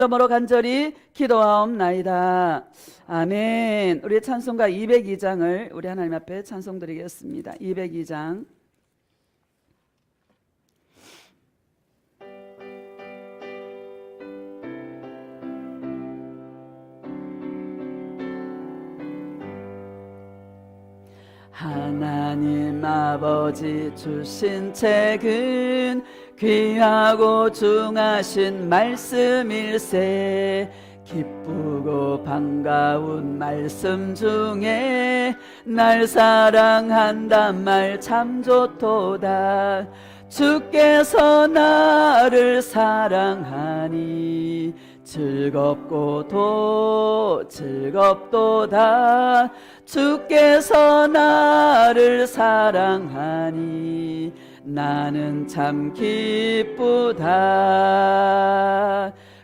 이름으로 간절히 기도하옵나이다. 아멘. 우리 찬송가 202장을 우리 하나님 앞에 찬송드리겠습니다. 202장. 하나님 아버지 주신 책은 귀하고 중하신 말씀일세. 기쁘고 반가운 말씀 중에 날 사랑한단 말 참 좋도다. 주께서 나를 사랑하니 즐겁고도 즐겁도다. 주께서 나를 사랑하니 나는 참 기쁘다.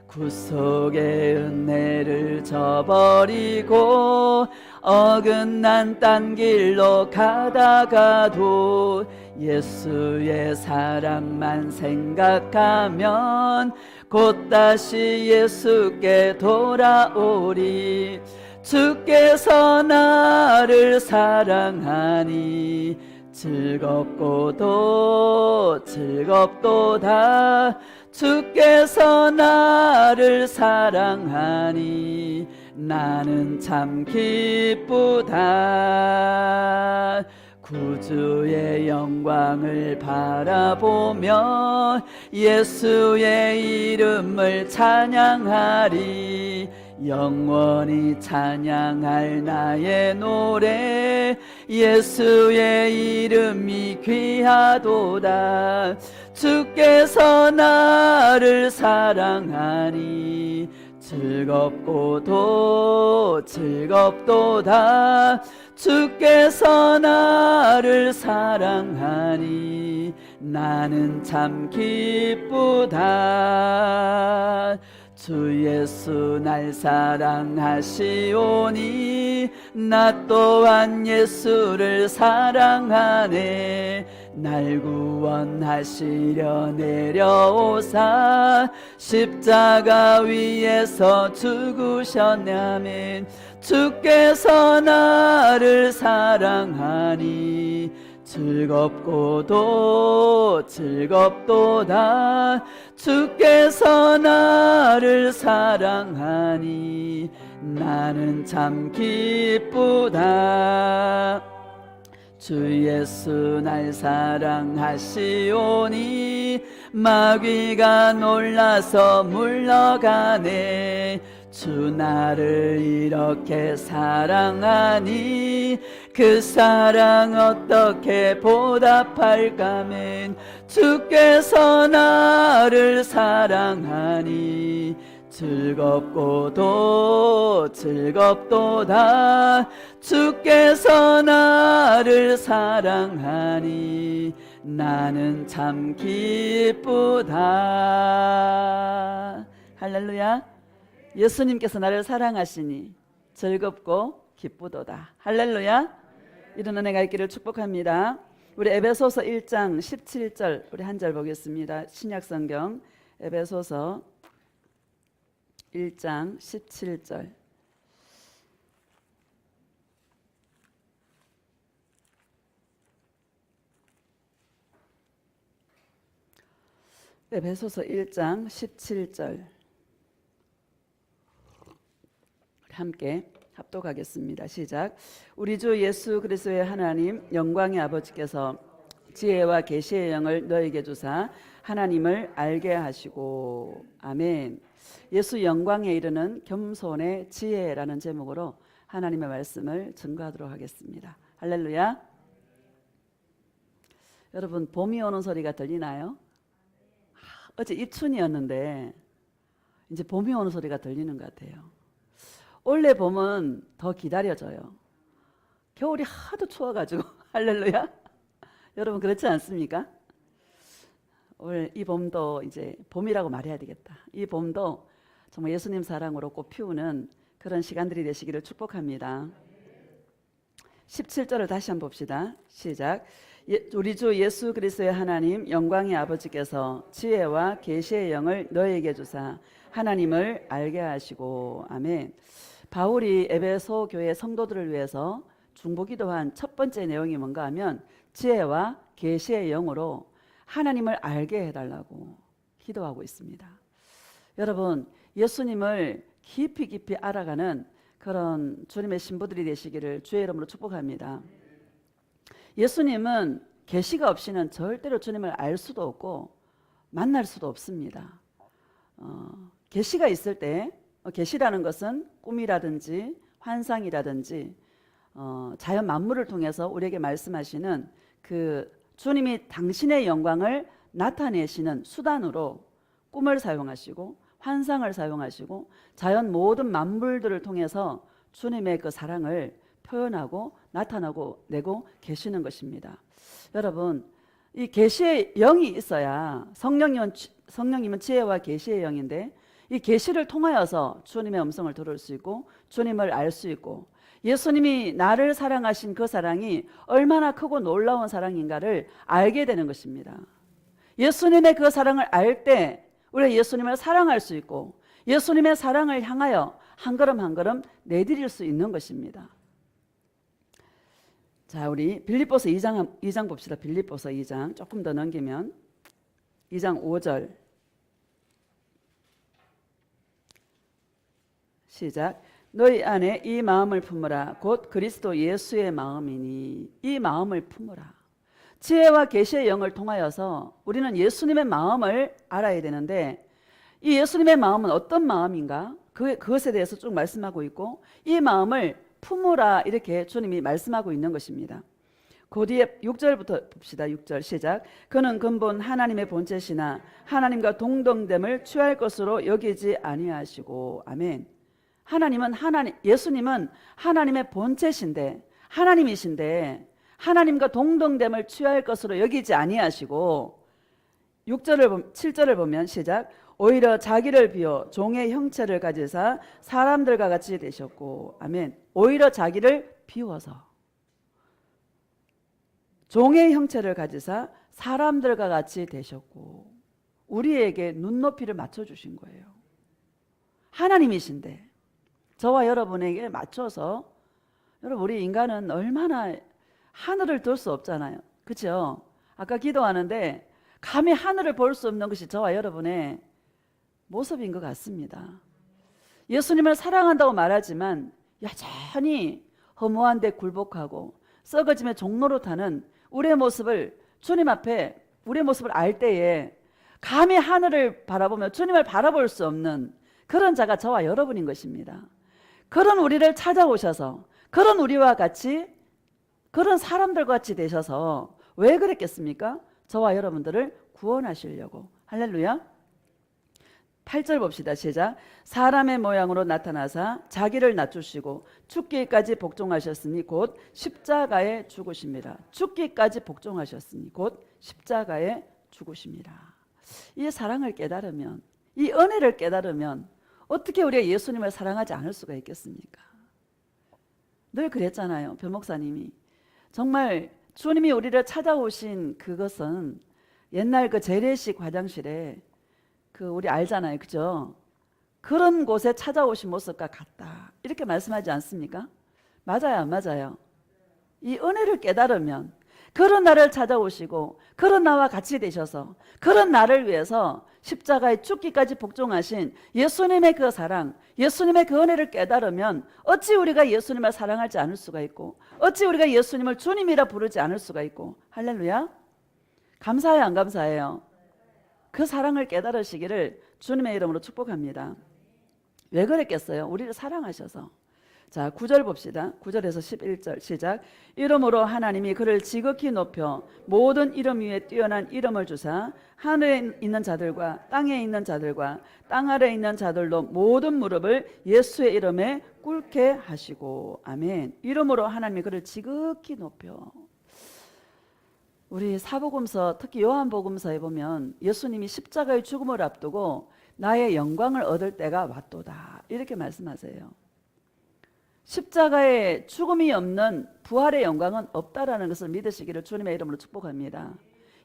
구속의 은혜를 저버리고 어긋난 딴 길로 가다가도 예수의 사랑만 생각하면 곧 다시 예수께 돌아오리. 주께서 나를 사랑하니 즐겁고도 즐겁도다. 주께서 나를 사랑하니 나는 참 기쁘다. 구주의 영광을 바라보며 예수의 이름을 찬양하리. 영원히 찬양할 나의 노래 예수의 이름이 귀하도다. 주께서 나를 사랑하니 즐겁고도 즐겁도다. 주께서 나를 사랑하니 나는 참 기쁘다. 주 예수 날 사랑하시오니 나 또한 예수를 사랑하네. 날 구원하시려 내려오사 십자가 위에서 죽으셨냐면 주께서 나를 사랑하니 즐겁고도 즐겁도다. 주께서 나를 사랑하니 나는 참 기쁘다. 주 예수 날 사랑하시오니 마귀가 놀라서 물러가네. 주 나를 이렇게 사랑하니 그 사랑 어떻게 보답할까면 주께서 나를 사랑하니 즐겁고도 즐겁도다. 주께서 나를 사랑하니 나는 참 기쁘다. 할렐루야. 예수님께서 나를 사랑하시니 즐겁고 기쁘도다. 할렐루야. 이런 은혜가 있기를 축복합니다. 우리 에베소서 1장 17절 우리 한 절 보겠습니다. 신약성경 에베소서 1장 17절. 에베소서 1장 17절 함께 합독하겠습니다. 시작. 우리 주 예수 그리스도의 하나님 영광의 아버지께서 지혜와 계시의 영을 너에게 주사 하나님을 알게 하시고. 아멘. 예수 영광에 이르는 겸손의 지혜라는 제목으로 하나님의 말씀을 증거하도록 하겠습니다. 할렐루야. 여러분 봄이 오는 소리가 들리나요? 어제 입춘이었는데 이제 봄이 오는 소리가 들리는 것 같아요. 올해 봄은 더 기다려져요. 겨울이 하도 추워가지고 할렐루야. 여러분 그렇지 않습니까? 올 이 봄도 이제 봄이라고 말해야 되겠다. 이 봄도 정말 예수님 사랑으로 꽃 피우는 그런 시간들이 되시기를 축복합니다. 17절을 다시 한번 봅시다. 시작. 우리 주 예수 그리스도의 하나님 영광의 아버지께서 지혜와 계시의 영을 너에게 주사 하나님을 알게 하시고. 아멘. 바울이 에베소 교회 성도들을 위해서 중보기도한 첫 번째 내용이 뭔가 하면 지혜와 계시의 영으로 하나님을 알게 해달라고 기도하고 있습니다. 여러분, 예수님을 깊이 깊이 알아가는 그런 주님의 신부들이 되시기를 주의 이름으로 축복합니다. 예수님은 계시가 없이는 절대로 주님을 알 수도 없고 만날 수도 없습니다. 계시가 있을 때, 계시라는 것은 꿈이라든지 환상이라든지 자연 만물을 통해서 우리에게 말씀하시는 그 주님이 당신의 영광을 나타내시는 수단으로 꿈을 사용하시고 환상을 사용하시고 자연 모든 만물들을 통해서 주님의 그 사랑을 표현하고 나타나고 내고 계시는 것입니다. 여러분, 이 계시의 영이 있어야 성령님은 지혜와 계시의 영인데 이 계시를 통하여서 주님의 음성을 들을 수 있고 주님을 알 수 있고 예수님이 나를 사랑하신 그 사랑이 얼마나 크고 놀라운 사랑인가를 알게 되는 것입니다. 예수님의 그 사랑을 알 때 우리가 예수님을 사랑할 수 있고 예수님의 사랑을 향하여 한 걸음 한 걸음 내디딜 수 있는 것입니다. 자, 우리 빌립보서 2장 봅시다. 빌립보서 2장 조금 더 넘기면 2장 5절 시작. 너희 안에 이 마음을 품으라. 곧 그리스도 예수의 마음이니. 이 마음을 품으라. 지혜와 계시의 영을 통하여서 우리는 예수님의 마음을 알아야 되는데 이 예수님의 마음은 어떤 마음인가? 그것에 대해서 쭉 말씀하고 있고 이 마음을 품으라 이렇게 주님이 말씀하고 있는 것입니다. 그 뒤에 6절부터 봅시다. 6절 시작. 그는 근본 하나님의 본체시나 하나님과 동등됨을 취할 것으로 여기지 아니하시고. 아멘. 예수님은 하나님의 본체신데 하나님이신데 하나님과 동등됨을 취할 것으로 여기지 아니하시고 7절을 보면 시작. 오히려 자기를 비워 종의 형체를 가지사 사람들과 같이 되셨고. 아멘. 오히려 자기를 비워서 종의 형체를 가지사 사람들과 같이 되셨고 우리에게 눈높이를 맞춰주신 거예요. 하나님이신데 저와 여러분에게 맞춰서 여러분 우리 인간은 얼마나 하늘을 들 수 없잖아요. 그렇죠? 아까 기도하는데 감히 하늘을 볼 수 없는 것이 저와 여러분의 모습인 것 같습니다. 예수님을 사랑한다고 말하지만 여전히 허무한 데 굴복하고 썩어짐의 종로로 타는 우리의 모습을 주님 앞에 우리의 모습을 알 때에 감히 하늘을 바라보며 주님을 바라볼 수 없는 그런 자가 저와 여러분인 것입니다. 그런 우리를 찾아오셔서 그런 우리와 같이 그런 사람들과 같이 되셔서 왜 그랬겠습니까? 저와 여러분들을 구원하시려고. 할렐루야. 8절 봅시다. 시작. 사람의 모양으로 나타나사 자기를 낮추시고 죽기까지 복종하셨으니 곧 십자가에 죽으십니다. 죽기까지 복종하셨으니 곧 십자가에 죽으십니다. 이 사랑을 깨달으면 이 은혜를 깨달으면 어떻게 우리가 예수님을 사랑하지 않을 수가 있겠습니까? 늘 그랬잖아요. 변 목사님이. 정말 주님이 우리를 찾아오신 그것은 옛날 그 재래식 화장실에 우리 알잖아요. 그죠? 그런 곳에 찾아오신 모습과 같다. 이렇게 말씀하지 않습니까? 맞아요, 안 맞아요? 이 은혜를 깨달으면 그런 나를 찾아오시고 그런 나와 같이 되셔서 그런 나를 위해서 십자가에 죽기까지 복종하신 예수님의 그 사랑, 예수님의 그 은혜를 깨달으면 어찌 우리가 예수님을 사랑하지 않을 수가 있고 어찌 우리가 예수님을 주님이라 부르지 않을 수가 있고. 할렐루야. 감사해요, 안 감사해요? 그 사랑을 깨달으시기를 주님의 이름으로 축복합니다. 왜 그랬겠어요? 우리를 사랑하셔서. 자, 9절 봅시다. 9절에서 11절 시작. 이름으로 하나님이 그를 지극히 높여 모든 이름 위에 뛰어난 이름을 주사 하늘에 있는 자들과 땅에 있는 자들과 땅 아래에 있는 자들로 모든 무릎을 예수의 이름에 꿇게 하시고. 아멘. 이름으로 하나님이 그를 지극히 높여. 우리 사복음서 특히 요한복음서에 보면 예수님이 십자가의 죽음을 앞두고 나의 영광을 얻을 때가 왔도다 이렇게 말씀하세요. 십자가에 죽음이 없는 부활의 영광은 없다라는 것을 믿으시기를 주님의 이름으로 축복합니다.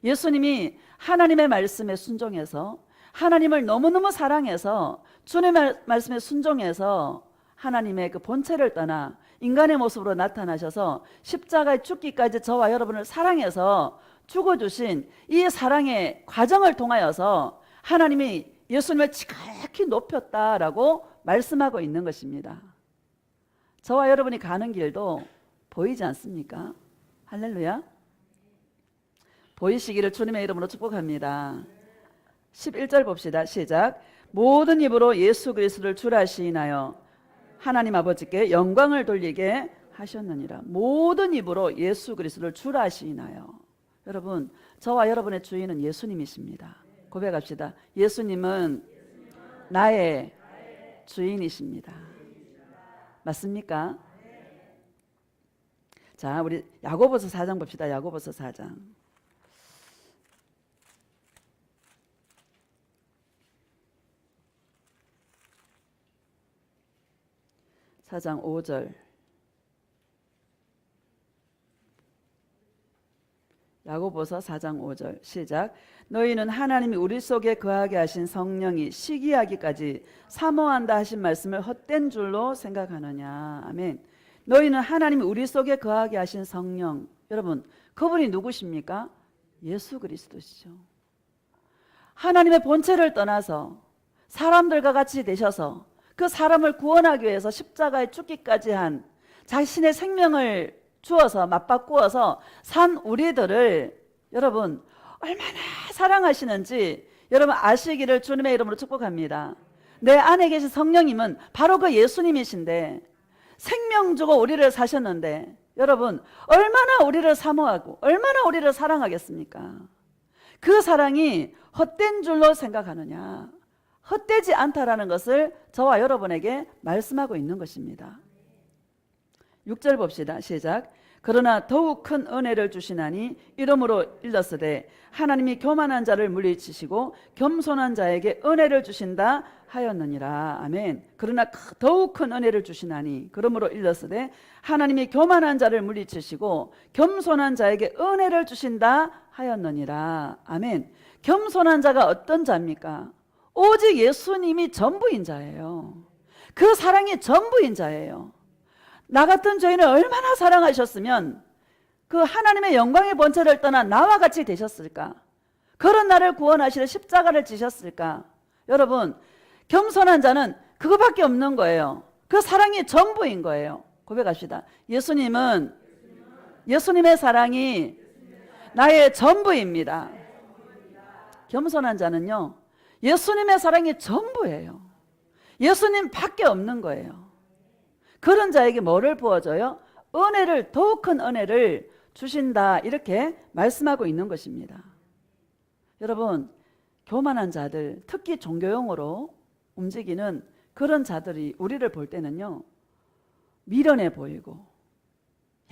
예수님이 하나님의 말씀에 순종해서 하나님을 너무너무 사랑해서 주님의 말씀에 순종해서 하나님의 그 본체를 떠나 인간의 모습으로 나타나셔서 십자가에 죽기까지 저와 여러분을 사랑해서 죽어주신 이 사랑의 과정을 통하여서 하나님이 예수님을 지극히 높였다라고 말씀하고 있는 것입니다. 저와 여러분이 가는 길도 보이지 않습니까? 할렐루야. 보이시기를 주님의 이름으로 축복합니다. 11절 봅시다. 시작. 모든 입으로 예수 그리스도를 주라 시인하여 하나님 아버지께 영광을 돌리게 하셨느니라. 모든 입으로 예수 그리스도를 주라 시인하여. 여러분, 저와 여러분의 주인은 예수님이십니다. 고백합시다. 예수님은 나의 주인이십니다. 맞습니까? 자, 우리 야고보서 4장 봅시다. 야고보서 4장. 4장 5절. 야고보서 4장 5절 시작. 너희는 하나님이 우리 속에 거하게 하신 성령이 시기하기까지 사모한다 하신 말씀을 헛된 줄로 생각하느냐. 아멘. 너희는 하나님이 우리 속에 거하게 하신 성령. 여러분, 그분이 누구십니까? 예수 그리스도시죠. 하나님의 본체를 떠나서 사람들과 같이 되셔서 그 사람을 구원하기 위해서 십자가에 죽기까지 한 자신의 생명을 주어서 맞바꾸어서 산 우리들을 여러분 얼마나 사랑하시는지 여러분 아시기를 주님의 이름으로 축복합니다. 내 안에 계신 성령님은 바로 그 예수님이신데 생명 주고 우리를 사셨는데 여러분 얼마나 우리를 사모하고 얼마나 우리를 사랑하겠습니까? 그 사랑이 헛된 줄로 생각하느냐. 헛되지 않다라는 것을 저와 여러분에게 말씀하고 있는 것입니다. 6절 봅시다. 시작. 그러나 더욱 큰 은혜를 주시나니 이러므로 일렀으되 하나님이 교만한 자를 물리치시고 겸손한 자에게 은혜를 주신다 하였느니라. 아멘. 그러나 더욱 큰 은혜를 주시나니 그러므로 일렀으되 하나님이 교만한 자를 물리치시고 겸손한 자에게 은혜를 주신다 하였느니라. 아멘. 겸손한 자가 어떤 자입니까? 오직 예수님이 전부인 자예요. 그 사랑이 전부인 자예요. 나 같은 죄인을 얼마나 사랑하셨으면 그 하나님의 영광의 본체를 떠나 나와 같이 되셨을까? 그런 나를 구원하시려 십자가를 지셨을까? 여러분, 겸손한 자는 그거밖에 없는 거예요. 그 사랑이 전부인 거예요. 고백합시다. 예수님의 사랑이 나의 전부입니다. 겸손한 자는요, 예수님의 사랑이 전부예요. 예수님 밖에 없는 거예요. 그런 자에게 뭐를 부어줘요? 은혜를, 더욱 큰 은혜를 주신다. 이렇게 말씀하고 있는 것입니다. 여러분, 교만한 자들, 특히 종교용어로 움직이는 그런 자들이 우리를 볼 때는요, 미련해 보이고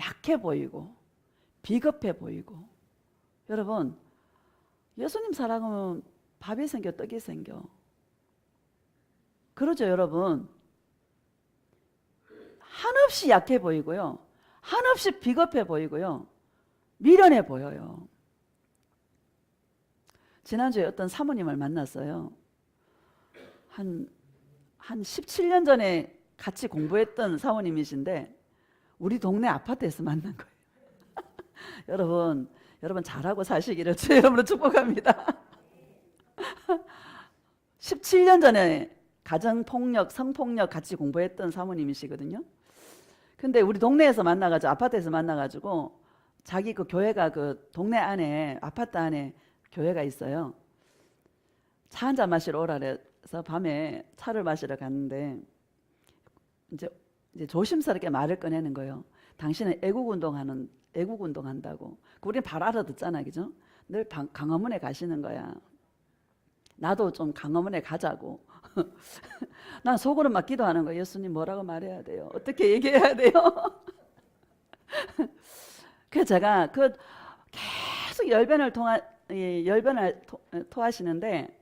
약해 보이고 비겁해 보이고. 여러분, 예수님 사랑하면 밥이 생겨 떡이 생겨. 그러죠 여러분. 한없이 약해 보이고요, 한없이 비겁해 보이고요, 미련해 보여요. 지난주에 어떤 사모님을 만났어요. 한 17년 전에 같이 공부했던 사모님이신데 우리 동네 아파트에서 만난 거예요. 여러분 잘하고 사시기를 주 여러분으로 축복합니다. 17년 전에 가정폭력, 성폭력 같이 공부했던 사모님이시거든요. 근데 우리 동네에서 만나가지고, 아파트에서 만나가지고, 자기 그 교회가 그 동네 안에, 아파트 안에 교회가 있어요. 차 한잔 마시러 오라 그래서 밤에 차를 마시러 갔는데, 이제 조심스럽게 말을 꺼내는 거예요. 당신은 애국운동 한다고. 우리는 바로 알아듣잖아, 그죠? 늘 강화문에 가시는 거야. 나도 좀 강화문에 가자고. 난 속으로 막 기도하는 거예요. 예수님 뭐라고 말해야 돼요? 어떻게 얘기해야 돼요? 그래서 제가 계속 열변을 토하시는데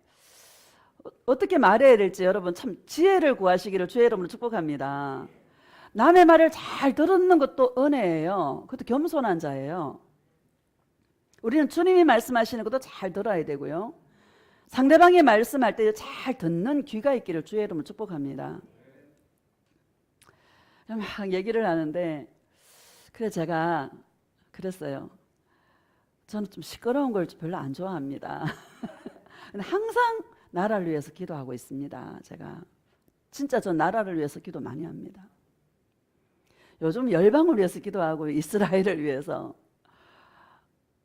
어떻게 말해야 될지 여러분 참 지혜를 구하시기를 주의 이름으로 축복합니다. 남의 말을 잘 듣는 것도 은혜예요. 그것도 겸손한 자예요. 우리는 주님이 말씀하시는 것도 잘 들어야 되고요. 상대방이 말씀할 때 잘 듣는 귀가 있기를 주의 이름으로 축복합니다. 막 얘기를 하는데 그래 제가 그랬어요. 저는 좀 시끄러운 걸 별로 안 좋아합니다. 항상 나라를 위해서 기도하고 있습니다. 제가 진짜 저 나라를 위해서 기도 많이 합니다. 요즘 열방을 위해서 기도하고 이스라엘을 위해서.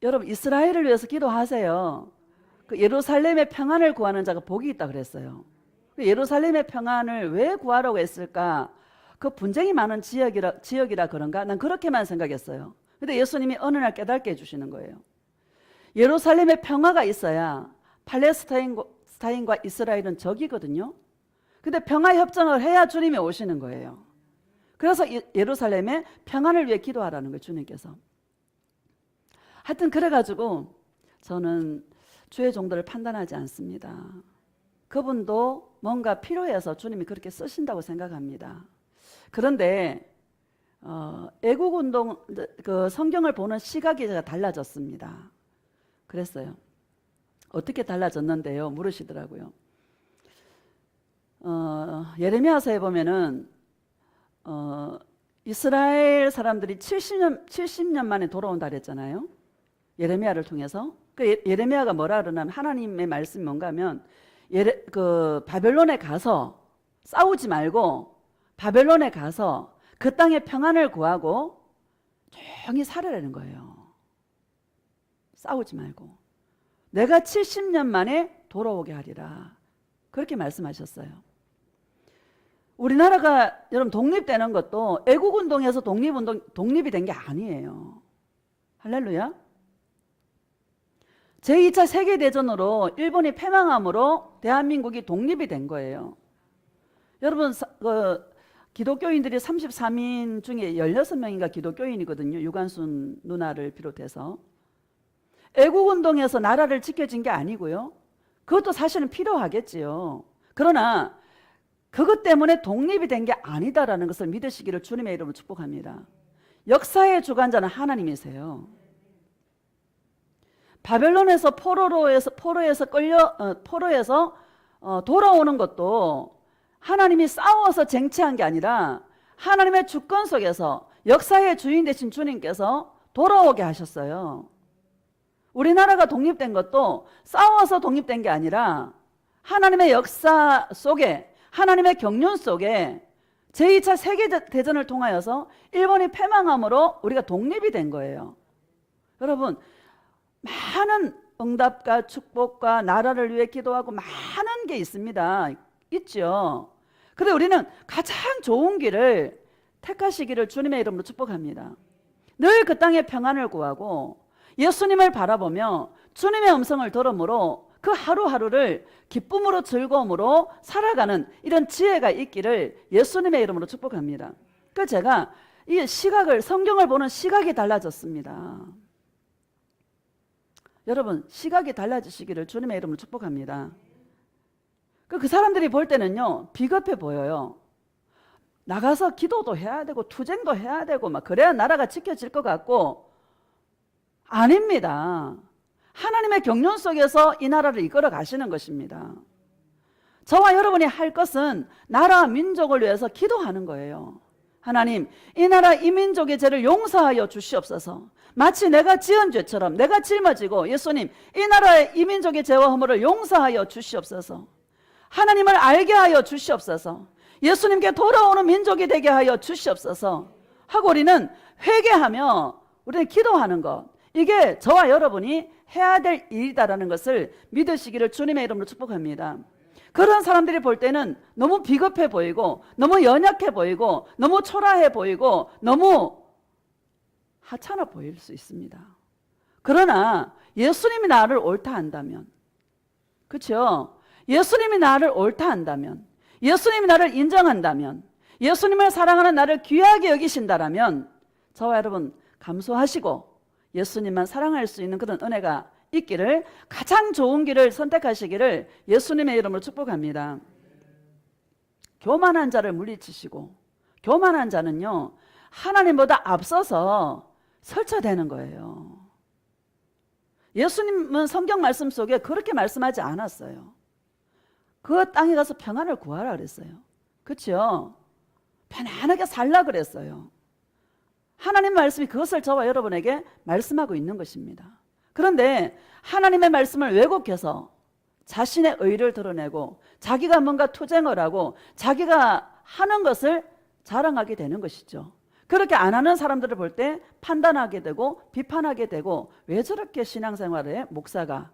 여러분 이스라엘을 위해서 기도하세요. 그 예루살렘의 평안을 구하는 자가 복이 있다 그랬어요. 예루살렘의 평안을 왜 구하라고 했을까? 그 분쟁이 많은 지역이라 그런가? 난 그렇게만 생각했어요. 근데 예수님이 어느 날 깨닫게 해주시는 거예요. 예루살렘의 평화가 있어야 팔레스타인과 이스라엘은 적이거든요. 근데 평화 협정을 해야 주님이 오시는 거예요. 그래서 예루살렘의 평안을 위해 기도하라는 거예요, 주님께서. 하여튼 그래가지고 저는 주의 종들을 판단하지 않습니다. 그분도 뭔가 필요해서 주님이 그렇게 쓰신다고 생각합니다. 그런데 애국운동 그 성경을 보는 시각이 제가 달라졌습니다. 그랬어요. 어떻게 달라졌는데요? 물으시더라고요. 예레미야서에 보면은 이스라엘 사람들이 70년 만에 돌아온다 그랬잖아요. 예레미야를 통해서. 그 예레미야가 뭐라 그러냐면 하나님의 말씀이 뭔가 하면 그 바벨론에 가서 싸우지 말고 바벨론에 가서 그 땅의 평안을 구하고 조용히 살아라는 거예요. 싸우지 말고 내가 70년 만에 돌아오게 하리라. 그렇게 말씀하셨어요. 우리나라가 여러분 독립되는 것도 애국운동에서 독립이 된 게 아니에요. 할렐루야. 제2차 세계대전으로 일본이 패망함으로 대한민국이 독립이 된 거예요. 여러분 기독교인들이 33인 중에 16명인가 기독교인이거든요. 유관순 누나를 비롯해서. 애국운동에서 나라를 지켜진 게 아니고요. 그것도 사실은 필요하겠지요. 그러나 그것 때문에 독립이 된 게 아니다라는 것을 믿으시기를 주님의 이름으로 축복합니다. 역사의 주관자는 하나님이세요. 바벨론에서 포로에서 돌아오는 것도 하나님이 싸워서 쟁취한 게 아니라 하나님의 주권 속에서 역사의 주인 되신 주님께서 돌아오게 하셨어요. 우리나라가 독립된 것도 싸워서 독립된 게 아니라 하나님의 역사 속에 하나님의 경륜 속에 제2차 세계대전을 통하여서 일본이 패망함으로 우리가 독립이 된 거예요. 여러분 많은 응답과 축복과 나라를 위해 기도하고 많은 게 있습니다. 있죠. 그런데 우리는 가장 좋은 길을 택하시기를 주님의 이름으로 축복합니다. 늘 그 땅의 평안을 구하고 예수님을 바라보며 주님의 음성을 들음으로 그 하루하루를 기쁨으로 즐거움으로 살아가는 이런 지혜가 있기를 예수님의 이름으로 축복합니다. 그래서 제가 이 성경을 보는 시각이 달라졌습니다. 여러분 시각이 달라지시기를 주님의 이름으로 축복합니다. 그 사람들이 볼 때는요 비겁해 보여요. 나가서 기도도 해야 되고 투쟁도 해야 되고 막 그래야 나라가 지켜질 것 같고 아닙니다. 하나님의 경륜 속에서 이 나라를 이끌어 가시는 것입니다. 저와 여러분이 할 것은 나라 민족을 위해서 기도하는 거예요. 하나님 이 나라 이 민족의 죄를 용서하여 주시옵소서. 마치 내가 지은 죄처럼 내가 짊어지고 예수님 이 나라의 이 민족의 죄와 허물을 용서하여 주시옵소서. 하나님을 알게 하여 주시옵소서. 예수님께 돌아오는 민족이 되게 하여 주시옵소서 하고 우리는 회개하며 우리는 기도하는 것, 이게 저와 여러분이 해야 될 일이다라는 것을 믿으시기를 주님의 이름으로 축복합니다. 그런 사람들이 볼 때는 너무 비겁해 보이고 너무 연약해 보이고 너무 초라해 보이고 너무 하찮아 보일 수 있습니다. 그러나 예수님이 나를 옳다 한다면, 그렇죠? 예수님이 나를 옳다 한다면, 예수님이 나를 인정한다면, 예수님을 사랑하는 나를 귀하게 여기신다라면 저와 여러분 감수하시고 예수님만 사랑할 수 있는 그런 은혜가 있기를, 가장 좋은 길을 선택하시기를 예수님의 이름으로 축복합니다. 교만한 자를 물리치시고, 교만한 자는요 하나님보다 앞서서 설쳐대는 거예요. 예수님은 성경 말씀 속에 그렇게 말씀하지 않았어요. 그 땅에 가서 평안을 구하라 그랬어요. 그렇죠? 편안하게 살라 그랬어요. 하나님 말씀이 그것을 저와 여러분에게 말씀하고 있는 것입니다. 그런데 하나님의 말씀을 왜곡해서 자신의 의를 드러내고 자기가 뭔가 투쟁을 하고 자기가 하는 것을 자랑하게 되는 것이죠. 그렇게 안 하는 사람들을 볼 때 판단하게 되고 비판하게 되고 왜 저렇게 신앙생활에 목사가,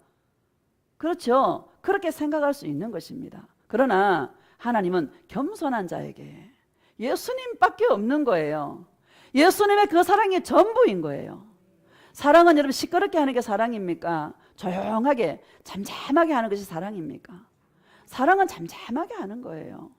그렇죠, 그렇게 생각할 수 있는 것입니다. 그러나 하나님은 겸손한 자에게, 예수님밖에 없는 거예요. 예수님의 그 사랑이 전부인 거예요. 사랑은 여러분 시끄럽게 하는 게 사랑입니까? 조용하게 잠잠하게 하는 것이 사랑입니까? 사랑은 잠잠하게 하는 거예요.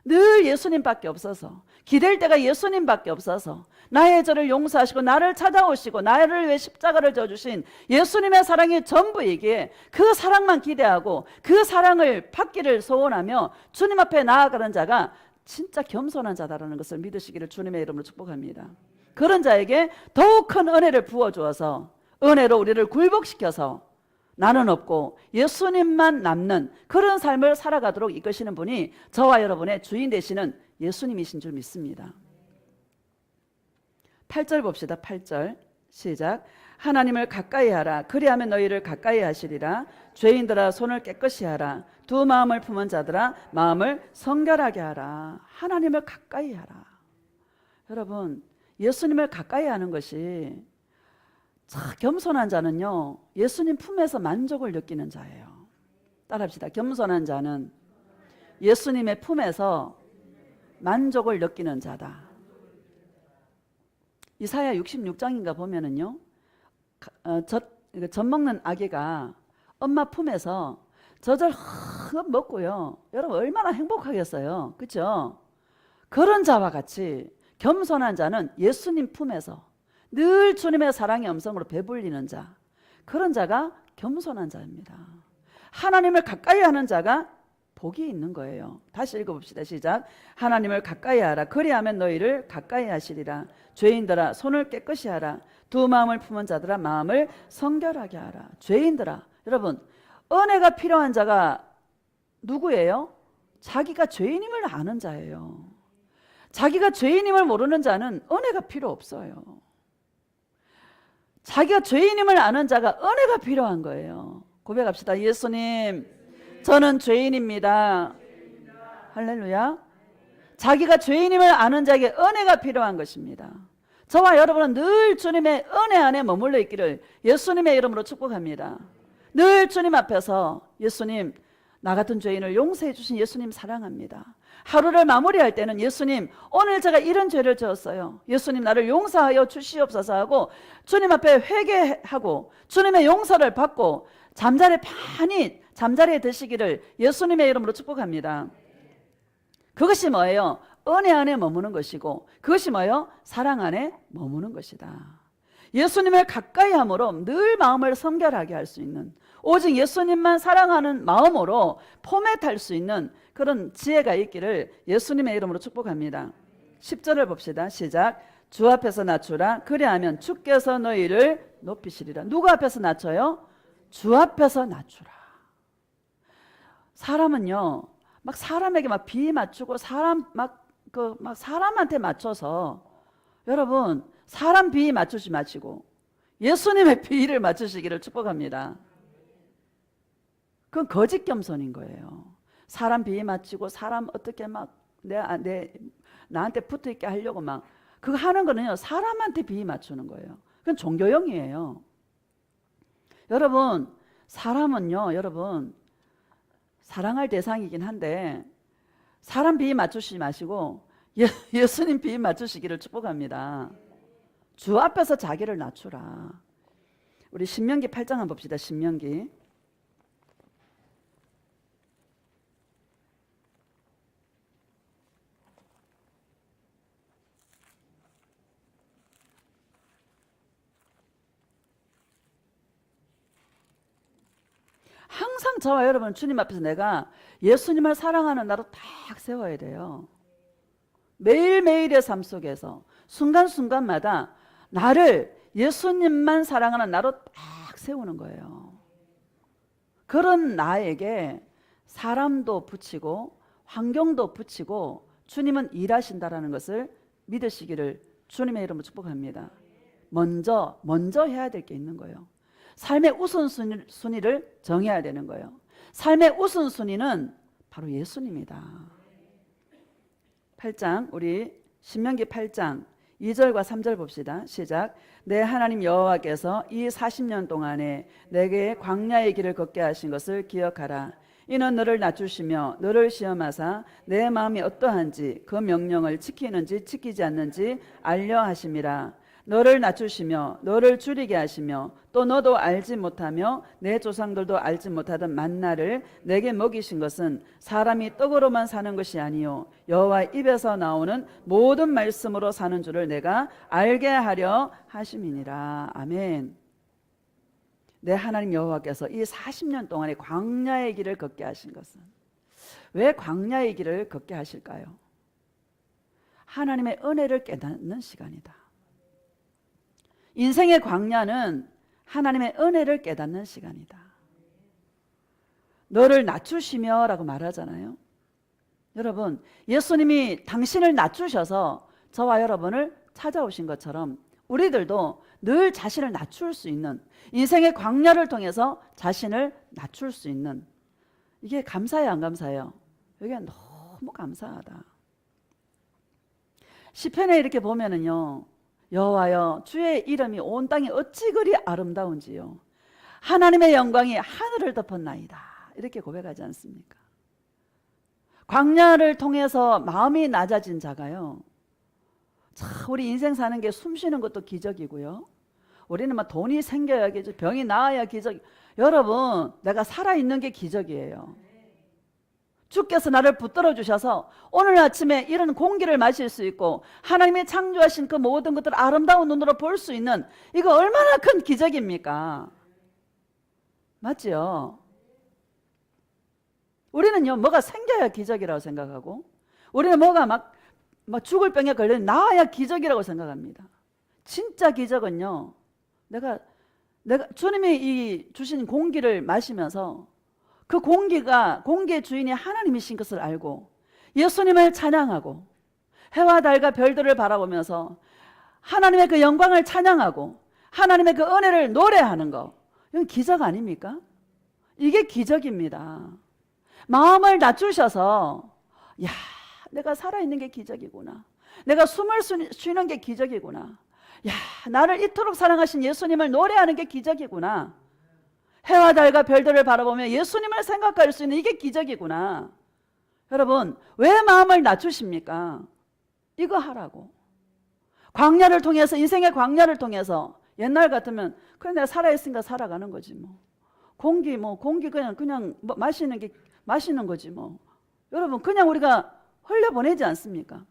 늘 예수님밖에 없어서, 기댈 때가 예수님밖에 없어서, 나의 죄를 용서하시고 나를 찾아오시고 나를 위해 십자가를 져주신 예수님의 사랑이 전부이기에 그 사랑만 기대하고 그 사랑을 받기를 소원하며 주님 앞에 나아가는 자가 진짜 겸손한 자다라는 것을 믿으시기를 주님의 이름으로 축복합니다. 그런 자에게 더욱 큰 은혜를 부어주어서 은혜로 우리를 굴복시켜서 나는 없고 예수님만 남는 그런 삶을 살아가도록 이끄시는 분이 저와 여러분의 주인 되시는 예수님이신 줄 믿습니다. 8절 봅시다. 8절 시작. 하나님을 가까이 하라. 그리하면 너희를 가까이 하시리라. 죄인들아 손을 깨끗이 하라. 두 마음을 품은 자들아 마음을 성결하게 하라. 하나님을 가까이 하라. 여러분, 예수님을 가까이 하는 것이, 겸손한 자는요 예수님 품에서 만족을 느끼는 자예요. 따라합시다. 겸손한 자는 예수님의 품에서 만족을 느끼는 자다. 이사야 66장인가 보면은요 젖 먹는 아기가 엄마 품에서 젖을 흠 먹고요, 여러분 얼마나 행복하겠어요. 그렇죠? 그런 자와 같이 겸손한 자는 예수님 품에서 늘 주님의 사랑의 음성으로 배불리는 자, 그런 자가 겸손한 자입니다. 하나님을 가까이 하는 자가 복이 있는 거예요. 다시 읽어봅시다. 시작. 하나님을 가까이 하라. 그리하면 너희를 가까이 하시리라. 죄인들아 손을 깨끗이 하라. 두 마음을 품은 자들아 마음을 성결하게 하라. 죄인들아, 여러분 은혜가 필요한 자가 누구예요? 자기가 죄인임을 아는 자예요. 자기가 죄인임을 모르는 자는 은혜가 필요 없어요. 자기가 죄인임을 아는 자가 은혜가 필요한 거예요. 고백합시다. 예수님, 저는 죄인입니다. 할렐루야. 자기가 죄인임을 아는 자에게 은혜가 필요한 것입니다. 저와 여러분은 늘 주님의 은혜 안에 머물러 있기를 예수님의 이름으로 축복합니다. 늘 주님 앞에서 예수님, 나 같은 죄인을 용서해 주신 예수님 사랑합니다. 하루를 마무리할 때는 예수님, 오늘 제가 이런 죄를 지었어요. 예수님 나를 용서하여 주시옵소서 하고 주님 앞에 회개하고 주님의 용서를 받고 편히 잠자리에 드시기를 예수님의 이름으로 축복합니다. 그것이 뭐예요? 은혜 안에 머무는 것이고, 그것이 뭐예요? 사랑 안에 머무는 것이다. 예수님을 가까이 함으로 늘 마음을 성결하게 할 수 있는, 오직 예수님만 사랑하는 마음으로 포맷할 수 있는 그런 지혜가 있기를 예수님의 이름으로 축복합니다. 10절을 봅시다. 시작. 주 앞에서 낮추라. 그리하면 주께서 너희를 높이시리라. 누구 앞에서 낮춰요? 주 앞에서 낮추라. 사람은요 막 사람에게 막 비위 맞추고 사람한테 맞춰서, 여러분 사람 비위 맞추지 마시고 예수님의 비위를 맞추시기를 축복합니다. 그건 거짓 겸손인 거예요. 사람 비위 맞추고 사람 어떻게 막 나한테 붙어있게 하려고 막 그거 하는 거는요 사람한테 비위 맞추는 거예요. 그건 종교형이에요. 여러분 사람은요, 여러분 사랑할 대상이긴 한데 사람 비위 맞추시지 마시고 예수님 비위 맞추시기를 축복합니다. 주 앞에서 자기를 낮추라. 우리 신명기 8장 한번 봅시다. 신명기. 항상 저와 여러분 주님 앞에서 내가 예수님을 사랑하는 나로 딱 세워야 돼요. 매일매일의 삶 속에서 순간순간마다 나를 예수님만 사랑하는 나로 딱 세우는 거예요. 그런 나에게 사람도 붙이고 환경도 붙이고 주님은 일하신다라는 것을 믿으시기를 주님의 이름으로 축복합니다. 먼저 해야 될 게 있는 거예요. 삶의 우선순위를 정해야 되는 거예요. 삶의 우선순위는 바로 예수님이다. 8장 우리 신명기 8장 2절과 3절 봅시다. 시작. 내 하나님 여호와께서 이 40년 동안에 내게 광야의 길을 걷게 하신 것을 기억하라. 이는 너를 낮추시며 너를 시험하사 내 마음이 어떠한지 그 명령을 지키는지 지키지 않는지 알려 하심이라. 너를 낮추시며 너를 줄이게 하시며 또 너도 알지 못하며 내 조상들도 알지 못하던 만나를 내게 먹이신 것은 사람이 떡으로만 사는 것이 아니요 여호와 입에서 나오는 모든 말씀으로 사는 줄을 내가 알게 하려 하심이니라. 아멘. 내 하나님 여호와께서 이 40년 동안에 광야의 길을 걷게 하신 것은, 왜 광야의 길을 걷게 하실까요? 하나님의 은혜를 깨닫는 시간이다. 인생의 광야는 하나님의 은혜를 깨닫는 시간이다. 너를 낮추시며 라고 말하잖아요. 여러분, 예수님이 당신을 낮추셔서 저와 여러분을 찾아오신 것처럼 우리들도 늘 자신을 낮출 수 있는, 인생의 광야를 통해서 자신을 낮출 수 있는, 이게 감사해요, 안 감사해요? 이게 너무 감사하다. 시편에 이렇게 보면은요, 여호와여 주의 이름이 온 땅에 어찌 그리 아름다운지요 하나님의 영광이 하늘을 덮었나이다, 이렇게 고백하지 않습니까? 광야를 통해서 마음이 낮아진 자가요, 참 우리 인생 사는 게 숨 쉬는 것도 기적이고요, 우리는 막 돈이 생겨야 기적, 병이 나아야 기적. 여러분, 내가 살아있는 게 기적이에요. 주께서 나를 붙들어 주셔서 오늘 아침에 이런 공기를 마실 수 있고 하나님이 창조하신 그 모든 것들을 아름다운 눈으로 볼 수 있는, 이거 얼마나 큰 기적입니까? 맞지요? 우리는요, 뭐가 생겨야 기적이라고 생각하고, 우리는 뭐가 막 죽을 병에 걸려 나아야 기적이라고 생각합니다. 진짜 기적은요, 내가 주님이 이 주신 공기를 마시면서 그 공기의 주인이 하나님이신 것을 알고 예수님을 찬양하고 해와 달과 별들을 바라보면서 하나님의 그 영광을 찬양하고 하나님의 그 은혜를 노래하는 거, 이건 기적 아닙니까? 이게 기적입니다. 마음을 낮추셔서, 야, 내가 살아있는 게 기적이구나, 내가 숨을 쉬는 게 기적이구나, 야, 나를 이토록 사랑하신 예수님을 노래하는 게 기적이구나, 해와 달과 별들을 바라보며 예수님을 생각할 수 있는 이게 기적이구나. 여러분, 왜 마음을 낮추십니까? 이거 하라고. 광야를 통해서, 인생의 광야를 통해서, 옛날 같으면 그래 내가 살아있으니까 살아가는 거지 뭐. 공기 그냥 마시는 거지 뭐. 여러분, 그냥 우리가 흘려보내지 않습니까?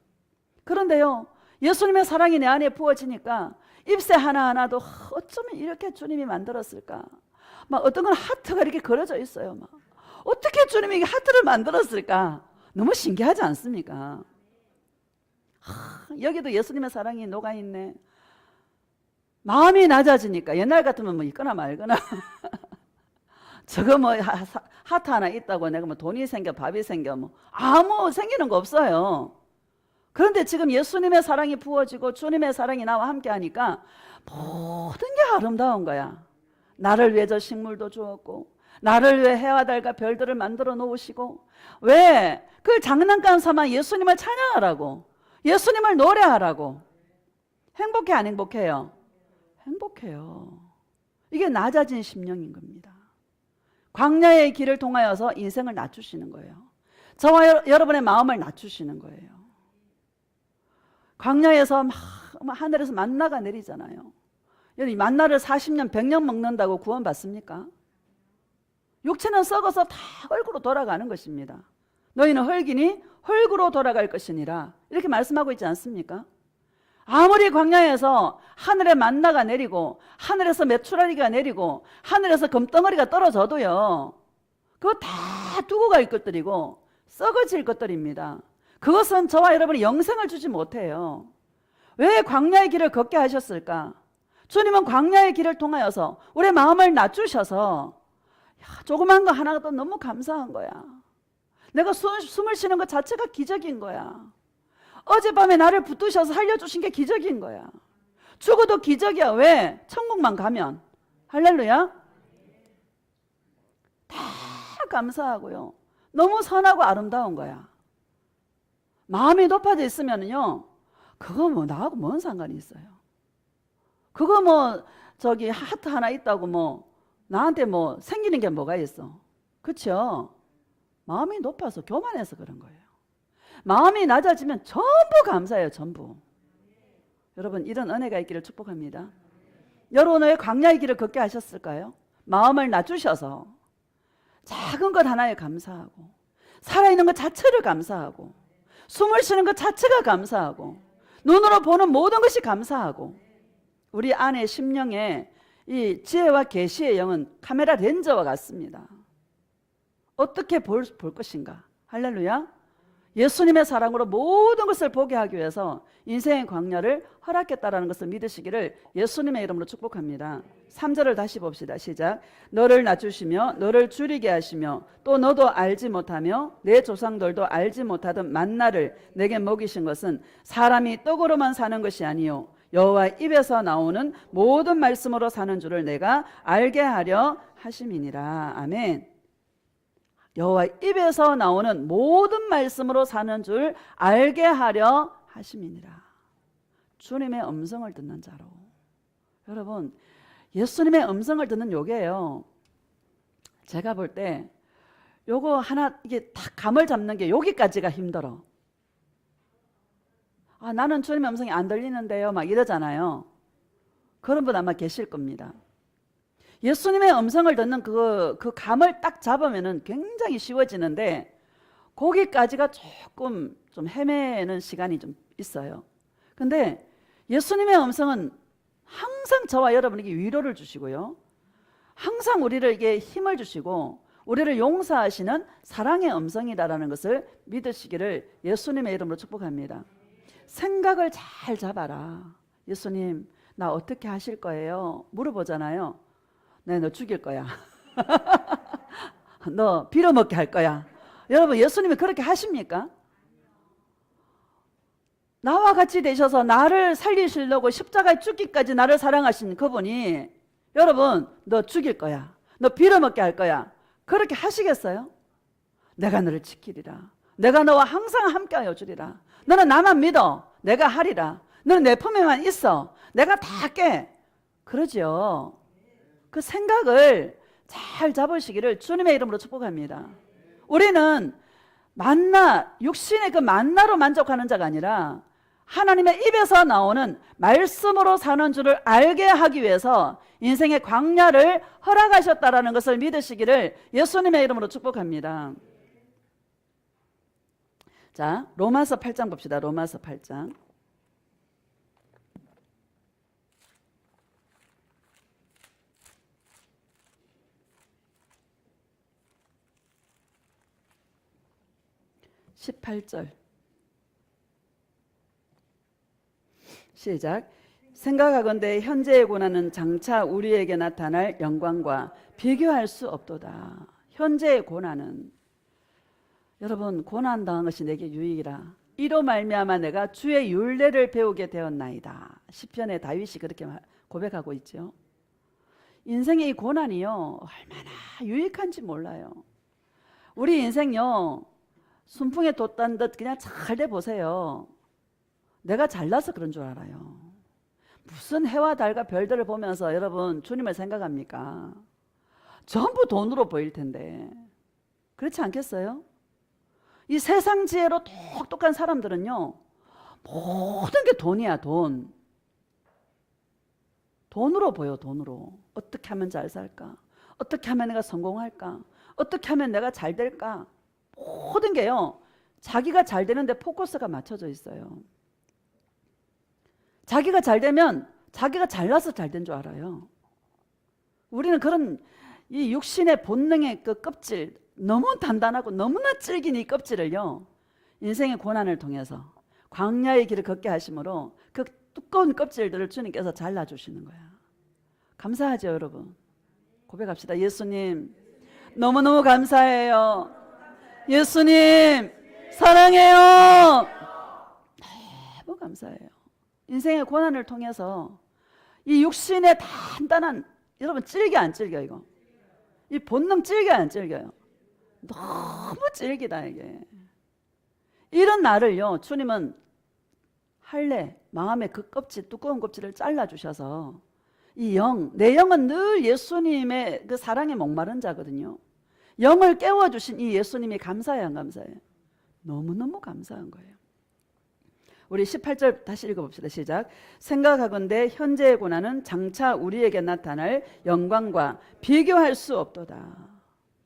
그런데요, 예수님의 사랑이 내 안에 부어지니까 잎새 하나하나도 어쩌면 이렇게 주님이 만들었을까? 막 어떤 건 하트가 이렇게 그려져 있어요. 막 어떻게 주님이 하트를 만들었을까? 너무 신기하지 않습니까? 여기도 예수님의 사랑이 녹아있네. 마음이 낮아지니까, 옛날 같으면 뭐 있거나 말거나 저거 뭐 하트 하나 있다고 내가 뭐 돈이 생겨 밥이 생겨 뭐 아무 생기는 거 없어요. 그런데 지금 예수님의 사랑이 부어지고 주님의 사랑이 나와 함께 하니까 모든 게 아름다운 거야. 나를 위해 저 식물도 주었고, 나를 위해 해와 달과 별들을 만들어 놓으시고, 왜? 그 장난감 삼아 예수님을 찬양하라고, 예수님을 노래하라고. 행복해, 안 행복해요? 행복해요. 이게 낮아진 심령인 겁니다. 광야의 길을 통하여서 인생을 낮추시는 거예요. 저와 여러분의 마음을 낮추시는 거예요. 광야에서 막 하늘에서 만나가 내리잖아요. 만나를 40년 100년 먹는다고 구원 받습니까? 육체는 썩어서 다 흙으로 돌아가는 것입니다. 너희는 흙이니 흙으로 돌아갈 것이니라, 이렇게 말씀하고 있지 않습니까? 아무리 광야에서 하늘에 만나가 내리고 하늘에서 메추라기가 내리고 하늘에서 금덩어리가 떨어져도요, 그거 다 두고 갈 것들이고 썩어질 것들입니다. 그것은 저와 여러분이 영생을 주지 못해요. 왜 광야의 길을 걷게 하셨을까? 주님은 광야의 길을 통하여서 우리의 마음을 낮추셔서 조그만 거 하나도 너무 감사한 거야. 내가 숨을 쉬는 것 자체가 기적인 거야. 어젯밤에 나를 붙드셔서 살려주신 게 기적인 거야. 죽어도 기적이야. 왜? 천국만 가면. 할렐루야. 다 감사하고요. 너무 선하고 아름다운 거야. 마음이 높아져 있으면요, 그거 뭐 나하고 뭔 상관이 있어요. 그거 뭐 저기 하트 하나 있다고 뭐 나한테 뭐 생기는 게 뭐가 있어. 그렇죠? 마음이 높아서 교만해서 그런 거예요. 마음이 낮아지면 전부 감사해요. 전부. 여러분, 이런 은혜가 있기를 축복합니다. 여러분 왜 광야의 길을 걷게 하셨을까요? 마음을 낮추셔서 작은 것 하나에 감사하고, 살아있는 것 자체를 감사하고, 숨을 쉬는 것 자체가 감사하고, 눈으로 보는 모든 것이 감사하고, 우리 안에 심령에 이 지혜와 계시의 영은 카메라 렌즈와 같습니다. 어떻게 볼 것인가? 할렐루야. 예수님의 사랑으로 모든 것을 보게 하기 위해서 인생의 광야를 허락했다라는 것을 믿으시기를 예수님의 이름으로 축복합니다. 3절을 다시 봅시다. 시작. 너를 낮추시며 너를 줄이게 하시며 또 너도 알지 못하며 내 조상들도 알지 못하던 만나를 내게 먹이신 것은 사람이 떡으로만 사는 것이 아니요 여호와 입에서 나오는 모든 말씀으로 사는 줄을 내가 알게 하려 하심이니라. 아멘. 여호와 입에서 나오는 모든 말씀으로 사는 줄 알게 하려 하심이니라. 주님의 음성을 듣는 자로. 여러분, 예수님의 음성을 듣는 요게요, 제가 볼 때 요거 하나 이게 딱 감을 잡는 게 여기까지가 힘들어. 나는 주님의 음성이 안 들리는데요 막 이러잖아요. 그런 분 아마 계실 겁니다. 예수님의 음성을 듣는 그 감을 딱 잡으면은 굉장히 쉬워지는데 거기까지가 조금 좀 헤매는 시간이 좀 있어요. 근데 예수님의 음성은 항상 저와 여러분에게 위로를 주시고요, 항상 우리를 이게 힘을 주시고 우리를 용서하시는 사랑의 음성이다라는 것을 믿으시기를 예수님의 이름으로 축복합니다. 생각을 잘 잡아라. 예수님, 나 어떻게 하실 거예요? 물어보잖아요. 네, 너 죽일 거야. 너 빌어먹게 할 거야. 여러분, 예수님이 그렇게 하십니까? 나와 같이 되셔서 나를 살리시려고 십자가에 죽기까지 나를 사랑하신 그분이 여러분, 너 죽일 거야. 너 빌어먹게 할 거야. 그렇게 하시겠어요? 내가 너를 지키리라. 내가 너와 항상 함께하여 주리라. 너는 나만 믿어. 내가 하리라. 너는 내 품에만 있어. 내가 다 할게. 그러죠. 그 생각을 잘 잡으시기를 주님의 이름으로 축복합니다. 우리는 만나, 육신의 그 만나로 만족하는 자가 아니라 하나님의 입에서 나오는 말씀으로 사는 줄을 알게 하기 위해서 인생의 광야를 허락하셨다라는 것을 믿으시기를 예수님의 이름으로 축복합니다. 자, 로마서 8장 봅시다. 로마서 8장. (18절) 시작. 생각하건대 현재의 고난은 장차 우리에게 나타날 영광과 비교할 수 없도다. 현재의 고난은, 여러분, 고난 당한 것이 내게 유익이라 이로 말미암아 내가 주의 율례를 배우게 되었나이다. 시편의 다윗이 그렇게 고백하고 있죠. 인생의 이 고난이요, 얼마나 유익한지 몰라요. 우리 인생요, 순풍에 돛단 듯 그냥 잘 돼 보세요. 내가 잘나서 그런 줄 알아요. 무슨 해와 달과 별들을 보면서 여러분 주님을 생각합니까? 전부 돈으로 보일 텐데. 그렇지 않겠어요? 이 세상 지혜로 똑똑한 사람들은요, 모든 게 돈이야. 돈. 돈으로 보여. 돈으로. 어떻게 하면 잘 살까? 어떻게 하면 내가 성공할까? 어떻게 하면 내가 잘 될까? 모든 게요, 자기가 잘 되는데 포커스가 맞춰져 있어요. 자기가 잘 되면 자기가 잘나서 잘 된 줄 알아요. 우리는 그런 이 육신의 본능의 그 껍질, 너무 단단하고 너무나 질긴 이 껍질을요, 인생의 고난을 통해서 광야의 길을 걷게 하심으로 그 두꺼운 껍질들을 주님께서 잘라주시는 거야. 감사하죠, 여러분. 고백합시다. 예수님, 너무너무 감사해요. 예수님, 사랑해요. 너무 감사해요. 인생의 고난을 통해서 이 육신의 단단한, 여러분 질겨 안 질겨 이거? 이 본능 질겨 안 질겨요? 너무 질기다 이게. 이런 나를요, 주님은 할례, 마음의 그 껍질, 두꺼운 껍질을 잘라주셔서 이 영, 내 영은 늘 예수님의 그 사랑에 목마른 자거든요. 영을 깨워주신 이 예수님이 감사해요, 안 감사해요? 너무너무 감사한 거예요. 우리 18절 다시 읽어봅시다. 시작. 생각하건대 현재의 고난은 장차 우리에게 나타날 영광과 비교할 수 없도다.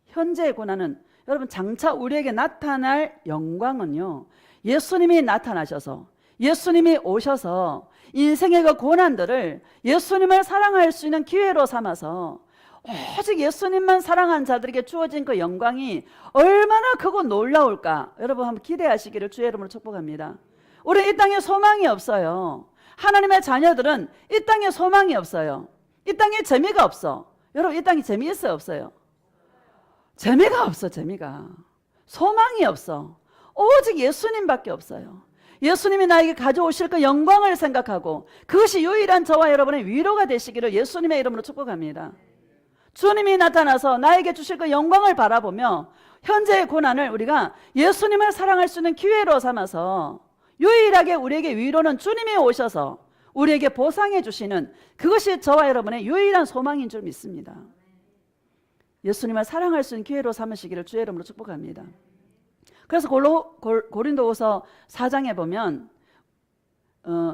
현재의 고난은, 여러분, 장차 우리에게 나타날 영광은요, 예수님이 나타나셔서, 예수님이 오셔서 인생의 그 고난들을 예수님을 사랑할 수 있는 기회로 삼아서 오직 예수님만 사랑한 자들에게 주어진 그 영광이 얼마나 크고 놀라울까. 여러분 한번 기대하시기를 주의 이름으로 축복합니다. 우리 이 땅에 소망이 없어요. 하나님의 자녀들은 이 땅에 소망이 없어요. 이 땅에 재미가 없어. 여러분 이 땅에 재미있어요, 없어요? 재미가 없어. 재미가. 소망이 없어. 오직 예수님밖에 없어요. 예수님이 나에게 가져오실 그 영광을 생각하고 그것이 유일한 저와 여러분의 위로가 되시기를 예수님의 이름으로 축복합니다. 주님이 나타나서 나에게 주실 그 영광을 바라보며 현재의 고난을 우리가 예수님을 사랑할 수 있는 기회로 삼아서 유일하게 우리에게 위로는 주님이 오셔서 우리에게 보상해 주시는, 그것이 저와 여러분의 유일한 소망인 줄 믿습니다. 예수님을 사랑할 수 있는 기회로 삼으시기를 주의 이름으로 축복합니다. 그래서 고린도후서 4장에 보면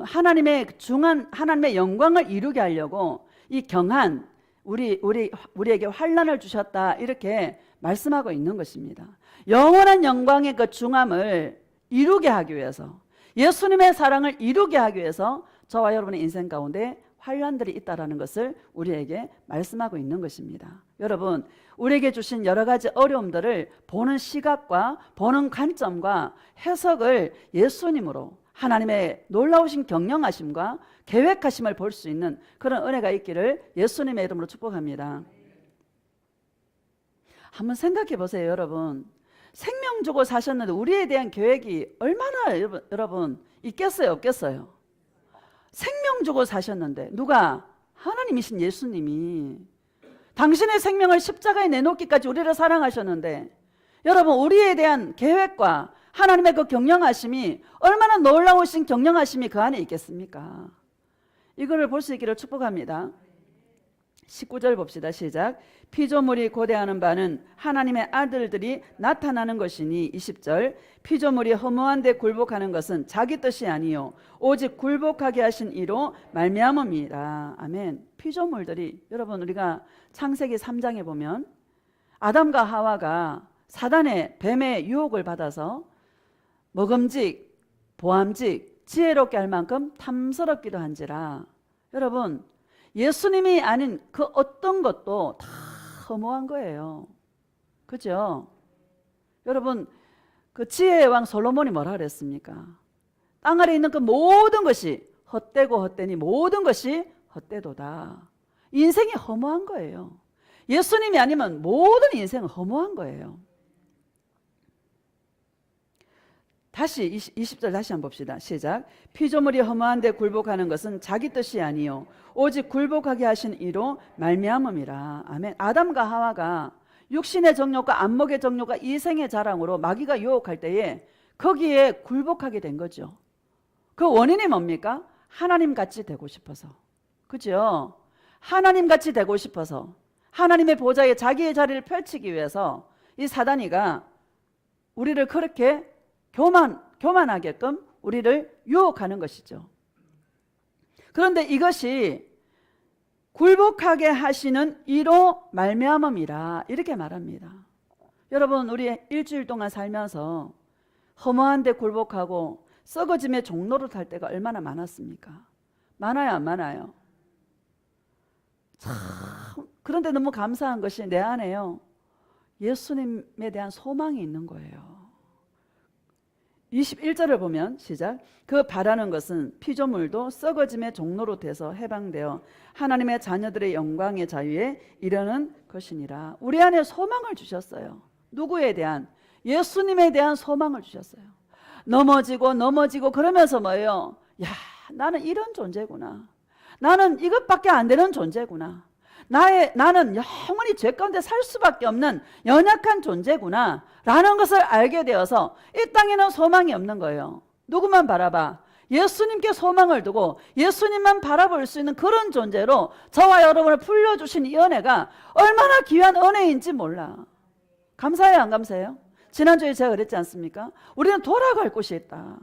하나님의 중한, 하나님의 영광을 이루게 하려고 이 경한 우리에게 환난을 주셨다, 이렇게 말씀하고 있는 것입니다. 영원한 영광의 그 중함을 이루게 하기 위해서, 예수님의 사랑을 이루게 하기 위해서 저와 여러분의 인생 가운데 환난들이 있다라는 것을 우리에게 말씀하고 있는 것입니다. 여러분, 우리에게 주신 여러 가지 어려움들을 보는 시각과 보는 관점과 해석을 예수님으로, 하나님의 놀라우신 경영하심과 계획하심을 볼 수 있는 그런 은혜가 있기를 예수님의 이름으로 축복합니다. 한번 생각해 보세요, 여러분. 생명 주고 사셨는데 우리에 대한 계획이 얼마나 여러분 있겠어요, 없겠어요? 생명 주고 사셨는데, 누가? 하나님이신 예수님이 당신의 생명을 십자가에 내놓기까지 우리를 사랑하셨는데, 여러분 우리에 대한 계획과 하나님의 그 경영하심이 얼마나 놀라우신 경영하심이 그 안에 있겠습니까? 이거를 볼 수 있기를 축복합니다. 19절 봅시다. 시작. 피조물이 고대하는 바는 하나님의 아들들이 나타나는 것이니. 20절. 피조물이 허무한 데 굴복하는 것은 자기 뜻이 아니요 오직 굴복하게 하신 이로 말미암음이라. 아멘. 피조물들이, 여러분 우리가 창세기 3장에 보면 아담과 하와가 사단의, 뱀의 유혹을 받아서 먹음직, 보암직, 지혜롭게 할 만큼 탐스럽기도 한지라. 여러분 예수님이 아닌 그 어떤 것도 다 허무한 거예요. 그죠? 여러분 그 지혜의 왕 솔로몬이 뭐라 그랬습니까? 땅 아래 있는 그 모든 것이 헛되고 헛되니 모든 것이 헛되도다. 인생이 허무한 거예요. 예수님이 아니면 모든 인생은 허무한 거예요. 다시 20절 다시 한번 봅시다. 시작. 피조물이 허무한 데 굴복하는 것은 자기 뜻이 아니요 오직 굴복하게 하신 이로 말미암음이라. 아멘. 아담과 하와가 육신의 정욕과 안목의 정욕과 이생의 자랑으로 마귀가 유혹할 때에 거기에 굴복하게 된 거죠. 그 원인이 뭡니까? 하나님같이 되고 싶어서. 그죠? 하나님같이 되고 싶어서, 하나님의 보좌에 자기의 자리를 펼치기 위해서 이 사단이가 우리를 그렇게 교만하게끔 우리를 유혹하는 것이죠. 그런데 이것이 굴복하게 하시는 이로 말미암음이라, 이렇게 말합니다. 여러분 우리 일주일 동안 살면서 허무한 데 굴복하고 썩어짐의 종로를 탈 때가 얼마나 많았습니까? 많아요, 안 많아요? 참, 그런데 너무 감사한 것이 내 안에요, 예수님에 대한 소망이 있는 거예요. 21절을 보면 시작. 그 바라는 것은 피조물도 썩어짐의 종로로 돼서 해방되어 하나님의 자녀들의 영광의 자유에 이르는 것이니라. 우리 안에 소망을 주셨어요. 누구에 대한? 예수님에 대한 소망을 주셨어요. 넘어지고 그러면서 뭐예요? 야, 나는 이런 존재구나. 나는 이것밖에 안 되는 존재구나. 나는 영원히 죄 가운데 살 수밖에 없는 연약한 존재구나 라는 것을 알게 되어서 이 땅에는 소망이 없는 거예요. 누구만 바라봐? 예수님께 소망을 두고 예수님만 바라볼 수 있는 그런 존재로 저와 여러분을 불러주신 이 은혜가 얼마나 귀한 은혜인지 몰라. 감사해요, 안 감사해요? 지난주에 제가 그랬지 않습니까? 우리는 돌아갈 곳이 있다.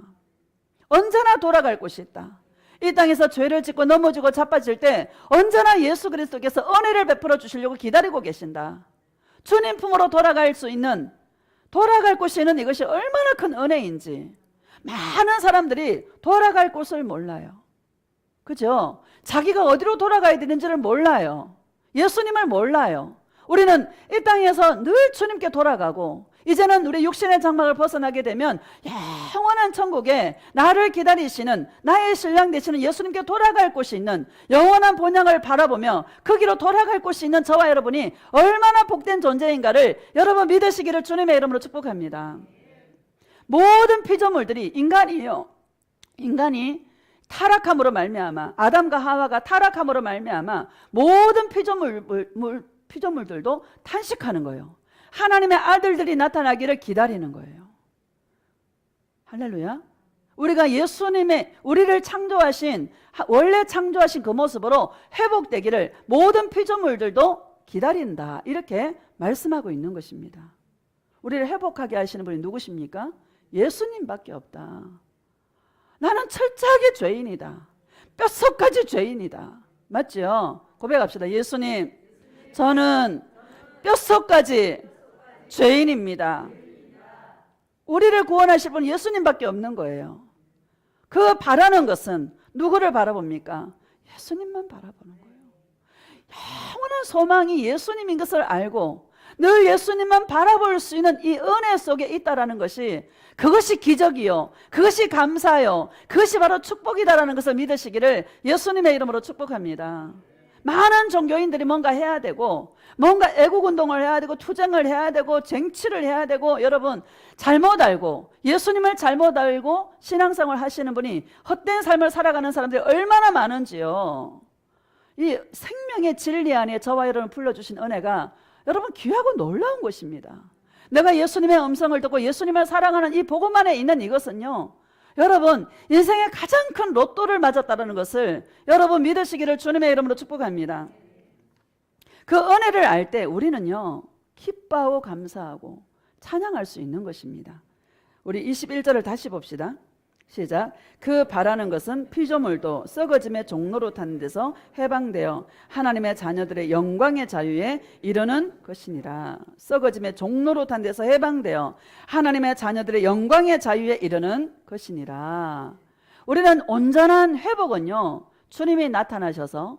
언제나 돌아갈 곳이 있다. 이 땅에서 죄를 짓고 넘어지고 자빠질 때 언제나 예수 그리스도께서 은혜를 베풀어 주시려고 기다리고 계신다. 주님 품으로 돌아갈 수 있는, 돌아갈 곳이 있는 이것이 얼마나 큰 은혜인지 많은 사람들이 돌아갈 곳을 몰라요. 그죠? 자기가 어디로 돌아가야 되는지를 몰라요. 예수님을 몰라요. 우리는 이 땅에서 늘 주님께 돌아가고 이제는 우리 육신의 장막을 벗어나게 되면 영원한 천국에 나를 기다리시는 나의 신랑 되시는 예수님께 돌아갈 곳이 있는 영원한 본향을 바라보며 그 길로 돌아갈 곳이 있는 저와 여러분이 얼마나 복된 존재인가를 여러분 믿으시기를 주님의 이름으로 축복합니다. 모든 피조물들이 인간이 타락함으로 말미암아, 아담과 하와가 타락함으로 말미암아 모든 피조물들도 탄식하는 거예요. 하나님의 아들들이 나타나기를 기다리는 거예요. 할렐루야. 우리가 예수님의 우리를 원래 창조하신 그 모습으로 회복되기를 모든 피조물들도 기다린다, 이렇게 말씀하고 있는 것입니다. 우리를 회복하게 하시는 분이 누구십니까? 예수님밖에 없다. 나는 철저하게 죄인이다. 뼛속까지 죄인이다. 맞죠? 고백합시다. 예수님, 저는 뼛속까지 죄인입니다. 우리를 구원하실 분은 예수님밖에 없는 거예요. 그 바라는 것은 누구를 바라봅니까? 예수님만 바라보는 거예요. 영원한 소망이 예수님인 것을 알고 늘 예수님만 바라볼 수 있는 이 은혜 속에 있다라는 것이, 그것이 기적이요, 그것이 감사요, 그것이 바로 축복이다라는 것을 믿으시기를 예수님의 이름으로 축복합니다. 많은 종교인들이 뭔가 해야 되고, 뭔가 애국운동을 해야 되고, 투쟁을 해야 되고, 쟁취를 해야 되고, 여러분 잘못 알고, 예수님을 잘못 알고 신앙생활 하시는 분이 헛된 삶을 살아가는 사람들이 얼마나 많은지요. 이 생명의 진리 안에 저와 여러분을 불러주신 은혜가 여러분 귀하고 놀라운 것입니다. 내가 예수님의 음성을 듣고 예수님을 사랑하는 이 복음 안에 있는 이것은요, 여러분 인생의 가장 큰 로또를 맞았다는 것을 여러분 믿으시기를 주님의 이름으로 축복합니다. 그 은혜를 알 때 우리는요 기뻐하고 감사하고 찬양할 수 있는 것입니다. 우리 21절을 다시 봅시다. 시작. 그 바라는 것은 피조물도 썩어짐의 종로로 타는 데서 해방되어 하나님의 자녀들의 영광의 자유에 이르는 것이니라. 썩어짐의 종로로 타는 데서 해방되어 하나님의 자녀들의 영광의 자유에 이르는 것이니라. 우리는 온전한 회복은요, 주님이 나타나셔서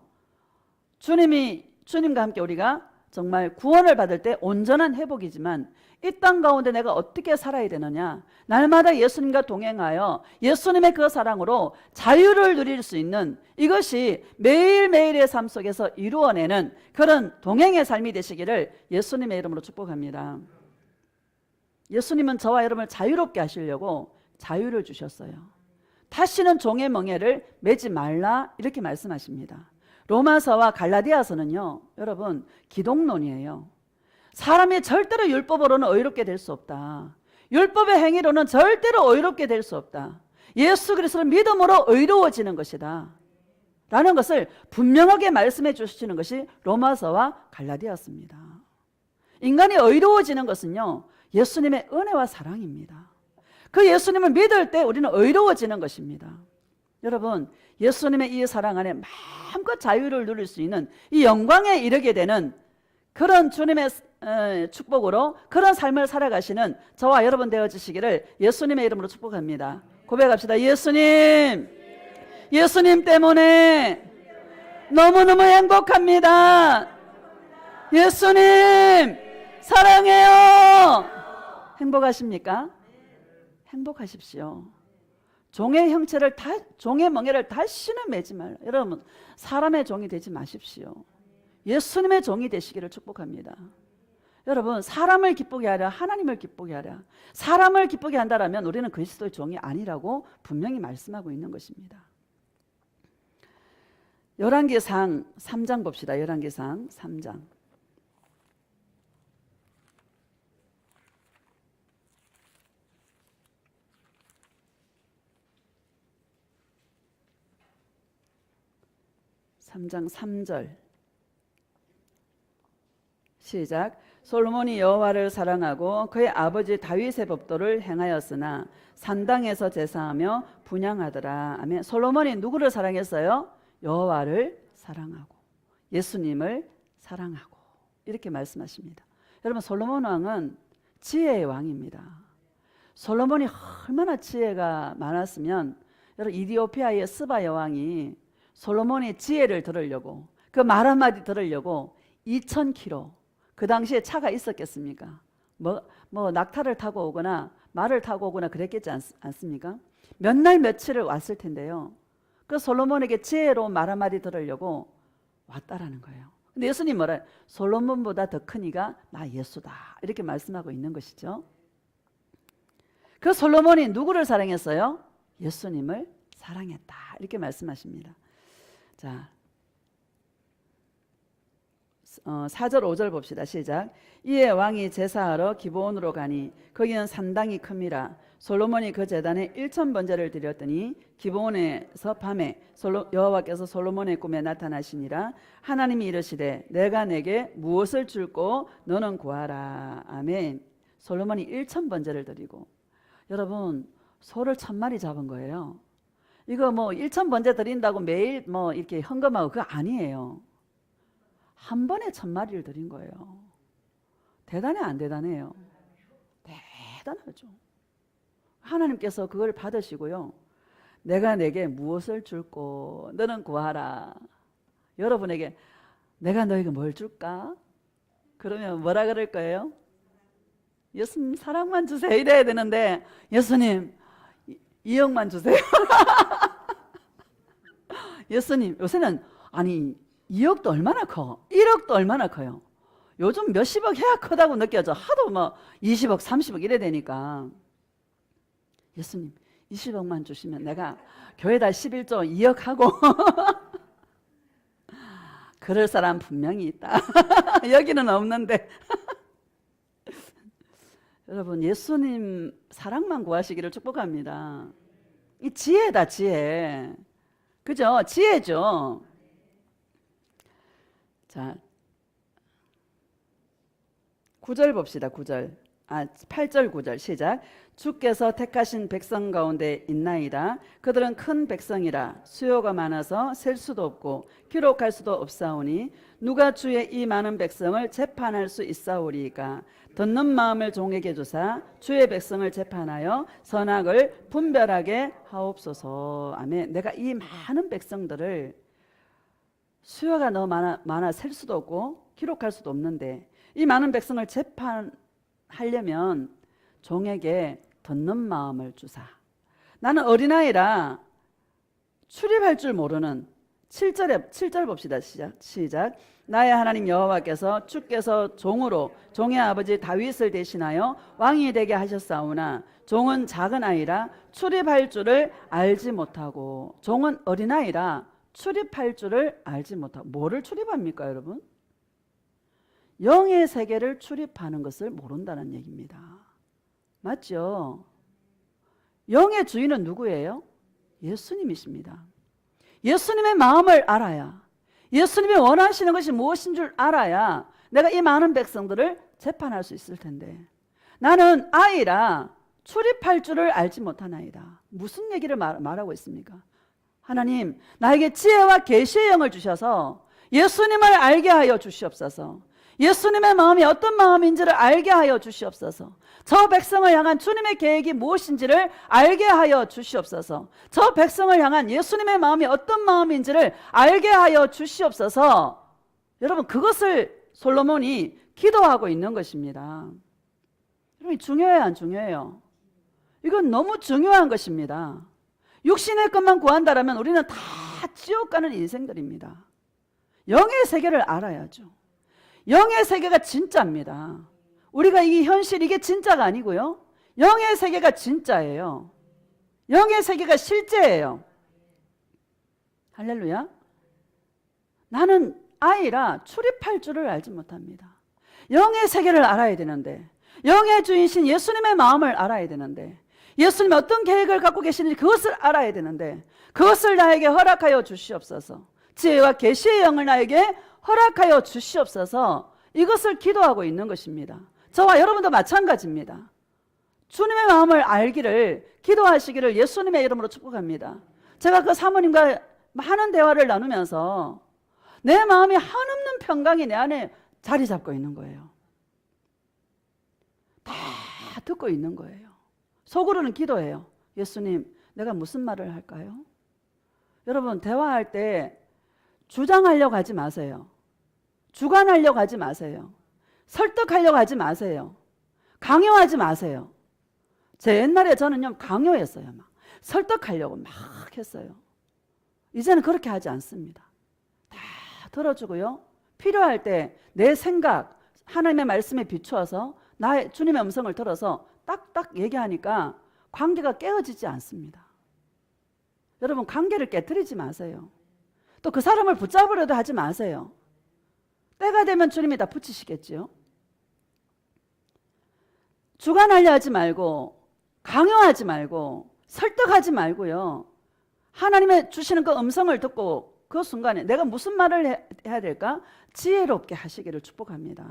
주님과 함께 우리가 정말 구원을 받을 때 온전한 회복이지만, 이 땅 가운데 내가 어떻게 살아야 되느냐, 날마다 예수님과 동행하여 예수님의 그 사랑으로 자유를 누릴 수 있는, 이것이 매일매일의 삶 속에서 이루어내는 그런 동행의 삶이 되시기를 예수님의 이름으로 축복합니다. 예수님은 저와 여러분을 자유롭게 하시려고 자유를 주셨어요. 다시는 종의 멍에를 매지 말라, 이렇게 말씀하십니다. 로마서와 갈라디아서는요, 여러분 기독론이에요. 사람이 절대로 율법으로는 의롭게 될 수 없다. 율법의 행위로는 절대로 의롭게 될 수 없다. 예수 그리스도를 믿음으로 의로워지는 것이다 라는 것을 분명하게 말씀해 주시는 것이 로마서와 갈라디아서입니다. 인간이 의로워지는 것은요, 예수님의 은혜와 사랑입니다. 그 예수님을 믿을 때 우리는 의로워지는 것입니다. 여러분, 예수님의 이 사랑 안에 마음껏 자유를 누릴 수 있는 이 영광에 이르게 되는 그런 주님의 축복으로 그런 삶을 살아가시는 저와 여러분 되어주시기를 예수님의 이름으로 축복합니다. 고백합시다. 예수님 때문에 너무너무 행복합니다. 예수님 사랑해요. 행복하십니까? 행복하십시오. 종의 형체를 종의 멍에를 다시는 매지 말라. 여러분, 사람의 종이 되지 마십시오. 예수님의 종이 되시기를 축복합니다. 여러분, 사람을 기쁘게 하랴 하나님을 기쁘게 하랴. 사람을 기쁘게 한다라면 우리는 그리스도의 종이 아니라고 분명히 말씀하고 있는 것입니다. 열왕기상 3장 봅시다. 열왕기상 3장. (3장) 3절 시작. 솔로몬이 여호와를 사랑하고 그의 아버지 다윗의 법도를 행하였으나 산당에서 제사하며 분향하더라. 아멘. 솔로몬이 누구를 사랑했어요? 여호와를 사랑하고 예수님을 사랑하고 이렇게 말씀하십니다. 여러분, 솔로몬 왕은 지혜의 왕입니다. 솔로몬이 얼마나 지혜가 많았으면, 여러분, 이디오피아의 스바 여왕이 솔로몬의 지혜를 들으려고, 그 말 한마디 들으려고 2000km, 그 당시에 차가 있었겠습니까? 뭐 낙타를 타고 오거나 말을 타고 오거나 그랬겠지 않습니까? 몇 날 며칠을 왔을 텐데요. 그 솔로몬에게 지혜로운 말 한마디 들으려고 왔다라는 거예요. 근데 예수님 뭐라? 솔로몬보다 더 큰 이가 나 예수다. 이렇게 말씀하고 있는 것이죠. 그 솔로몬이 누구를 사랑했어요? 예수님을 사랑했다. 이렇게 말씀하십니다. 자, 4절 5절 봅시다. 시작. 이에 왕이 제사하러 기브온으로 가니 거기는 산당이 큼이라. 솔로몬이 그 제단에 1000번제를 드렸더니 기브온에서 밤에 여호와께서 솔로몬의 꿈에 나타나시니라. 하나님이 이르시되 내가 내게 무엇을 줄고 너는 구하라. 아멘. 솔로몬이 1000번제를 드리고, 여러분, 소를 1000마리 잡은 거예요. 이거 뭐 1000번제 드린다고 매일 뭐 이렇게 헌금하고 그거 아니에요. 한 번에 1000마리를 드린 거예요. 대단해 안 대단해요? 대단하죠. 하나님께서 그걸 받으시고요. 내가 내게 무엇을 줄고 너는 구하라. 여러분에게 내가 너에게 뭘 줄까? 그러면 뭐라 그럴 거예요? 예수님 사랑만 주세요 이래야 되는데, 예수님 2억만 주세요. 예수님 요새는 아니 2억도 얼마나 커? 1억도 얼마나 커요? 요즘 몇십억 해야 크다고 느껴져. 하도 뭐 20억 30억 이래 되니까, 예수님 20억만 주시면 내가 교회다 11조 2억 하고 그럴 사람 분명히 있다. 여기는 없는데. 여러분, 예수님 사랑만 구하시기를 축복합니다. 이 지혜다, 지혜. 그죠? 지혜죠. 자, 9절 봅시다. 8절 9절 시작. 주께서 택하신 백성 가운데 있나이다. 그들은 큰 백성이라 수요가 많아서 셀 수도 없고 기록할 수도 없사오니 누가 주의 이 많은 백성을 재판할 수 있사오리까? 듣는 마음을 종에게 주사 주의 백성을 재판하여 선악을 분별하게 하옵소서. 아멘. 내가 이 많은 백성들을, 수요가 너무 많아 셀 수도 없고 기록할 수도 없는데, 이 많은 백성을 재판하려면 종에게 듣는 마음을 주사. 나는 어린아이라 출입할 줄 모르는, 7절 봅시다. 시작. 나의 하나님 여호와께서 주께서 종으로 종의 아버지 다윗을 대신하여 왕이 되게 하셨사오나 종은 작은 아이라 출입할 줄을 알지 못하고. 종은 어린아이라 출입할 줄을 알지 못하고. 뭐를 출입합니까, 여러분? 영의 세계를 출입하는 것을 모른다는 얘기입니다. 맞죠? 영의 주인은 누구예요? 예수님이십니다. 예수님의 마음을 알아야, 예수님이 원하시는 것이 무엇인 줄 알아야 내가 이 많은 백성들을 재판할 수 있을 텐데, 나는 아이라 출입할 줄을 알지 못한 아이다. 무슨 얘기를 말하고 있습니까? 하나님, 나에게 지혜와 계시의 영을 주셔서 예수님을 알게 하여 주시옵소서. 예수님의 마음이 어떤 마음인지를 알게 하여 주시옵소서. 저 백성을 향한 주님의 계획이 무엇인지를 알게 하여 주시옵소서. 저 백성을 향한 예수님의 마음이 어떤 마음인지를 알게 하여 주시옵소서. 여러분, 그것을 솔로몬이 기도하고 있는 것입니다. 여러분, 중요해요, 안 중요해요? 이건 너무 중요한 것입니다. 육신의 것만 구한다라면 우리는 다 지옥 가는 인생들입니다. 영의 세계를 알아야죠. 영의 세계가 진짜입니다. 우리가 이 현실 이게 진짜가 아니고요. 영의 세계가 진짜예요. 영의 세계가 실제예요. 할렐루야. 나는 아이라 출입할 줄을 알지 못합니다. 영의 세계를 알아야 되는데, 영의 주인신 예수님의 마음을 알아야 되는데, 예수님이 어떤 계획을 갖고 계시는지 그것을 알아야 되는데, 그것을 나에게 허락하여 주시옵소서. 지혜와 계시의 영을 나에게 허락하여 주시옵소서. 이것을 기도하고 있는 것입니다. 저와 여러분도 마찬가지입니다. 주님의 마음을 알기를 기도하시기를 예수님의 이름으로 축복합니다. 제가 그 사모님과 많은 대화를 나누면서 내 마음이 한없는 평강이 내 안에 자리 잡고 있는 거예요. 다 듣고 있는 거예요. 속으로는 기도해요. 예수님, 내가 무슨 말을 할까요? 여러분, 대화할 때 주장하려고 하지 마세요. 주관하려고 하지 마세요. 설득하려고 하지 마세요. 강요하지 마세요. 제 옛날에 저는요, 강요했어요. 막 설득하려고 막 했어요. 이제는 그렇게 하지 않습니다. 다 들어주고요. 필요할 때 내 생각, 하나님의 말씀에 비추어서 나의 주님의 음성을 들어서 딱딱 얘기하니까 관계가 깨어지지 않습니다. 여러분, 관계를 깨뜨리지 마세요. 또 그 사람을 붙잡으려도 하지 마세요. 때가 되면 주님이 다 붙이시겠지요. 주관하려 하지 말고, 강요하지 말고, 설득하지 말고요. 하나님의 주시는 그 음성을 듣고 그 순간에 내가 무슨 말을 해야 될까? 지혜롭게 하시기를 축복합니다.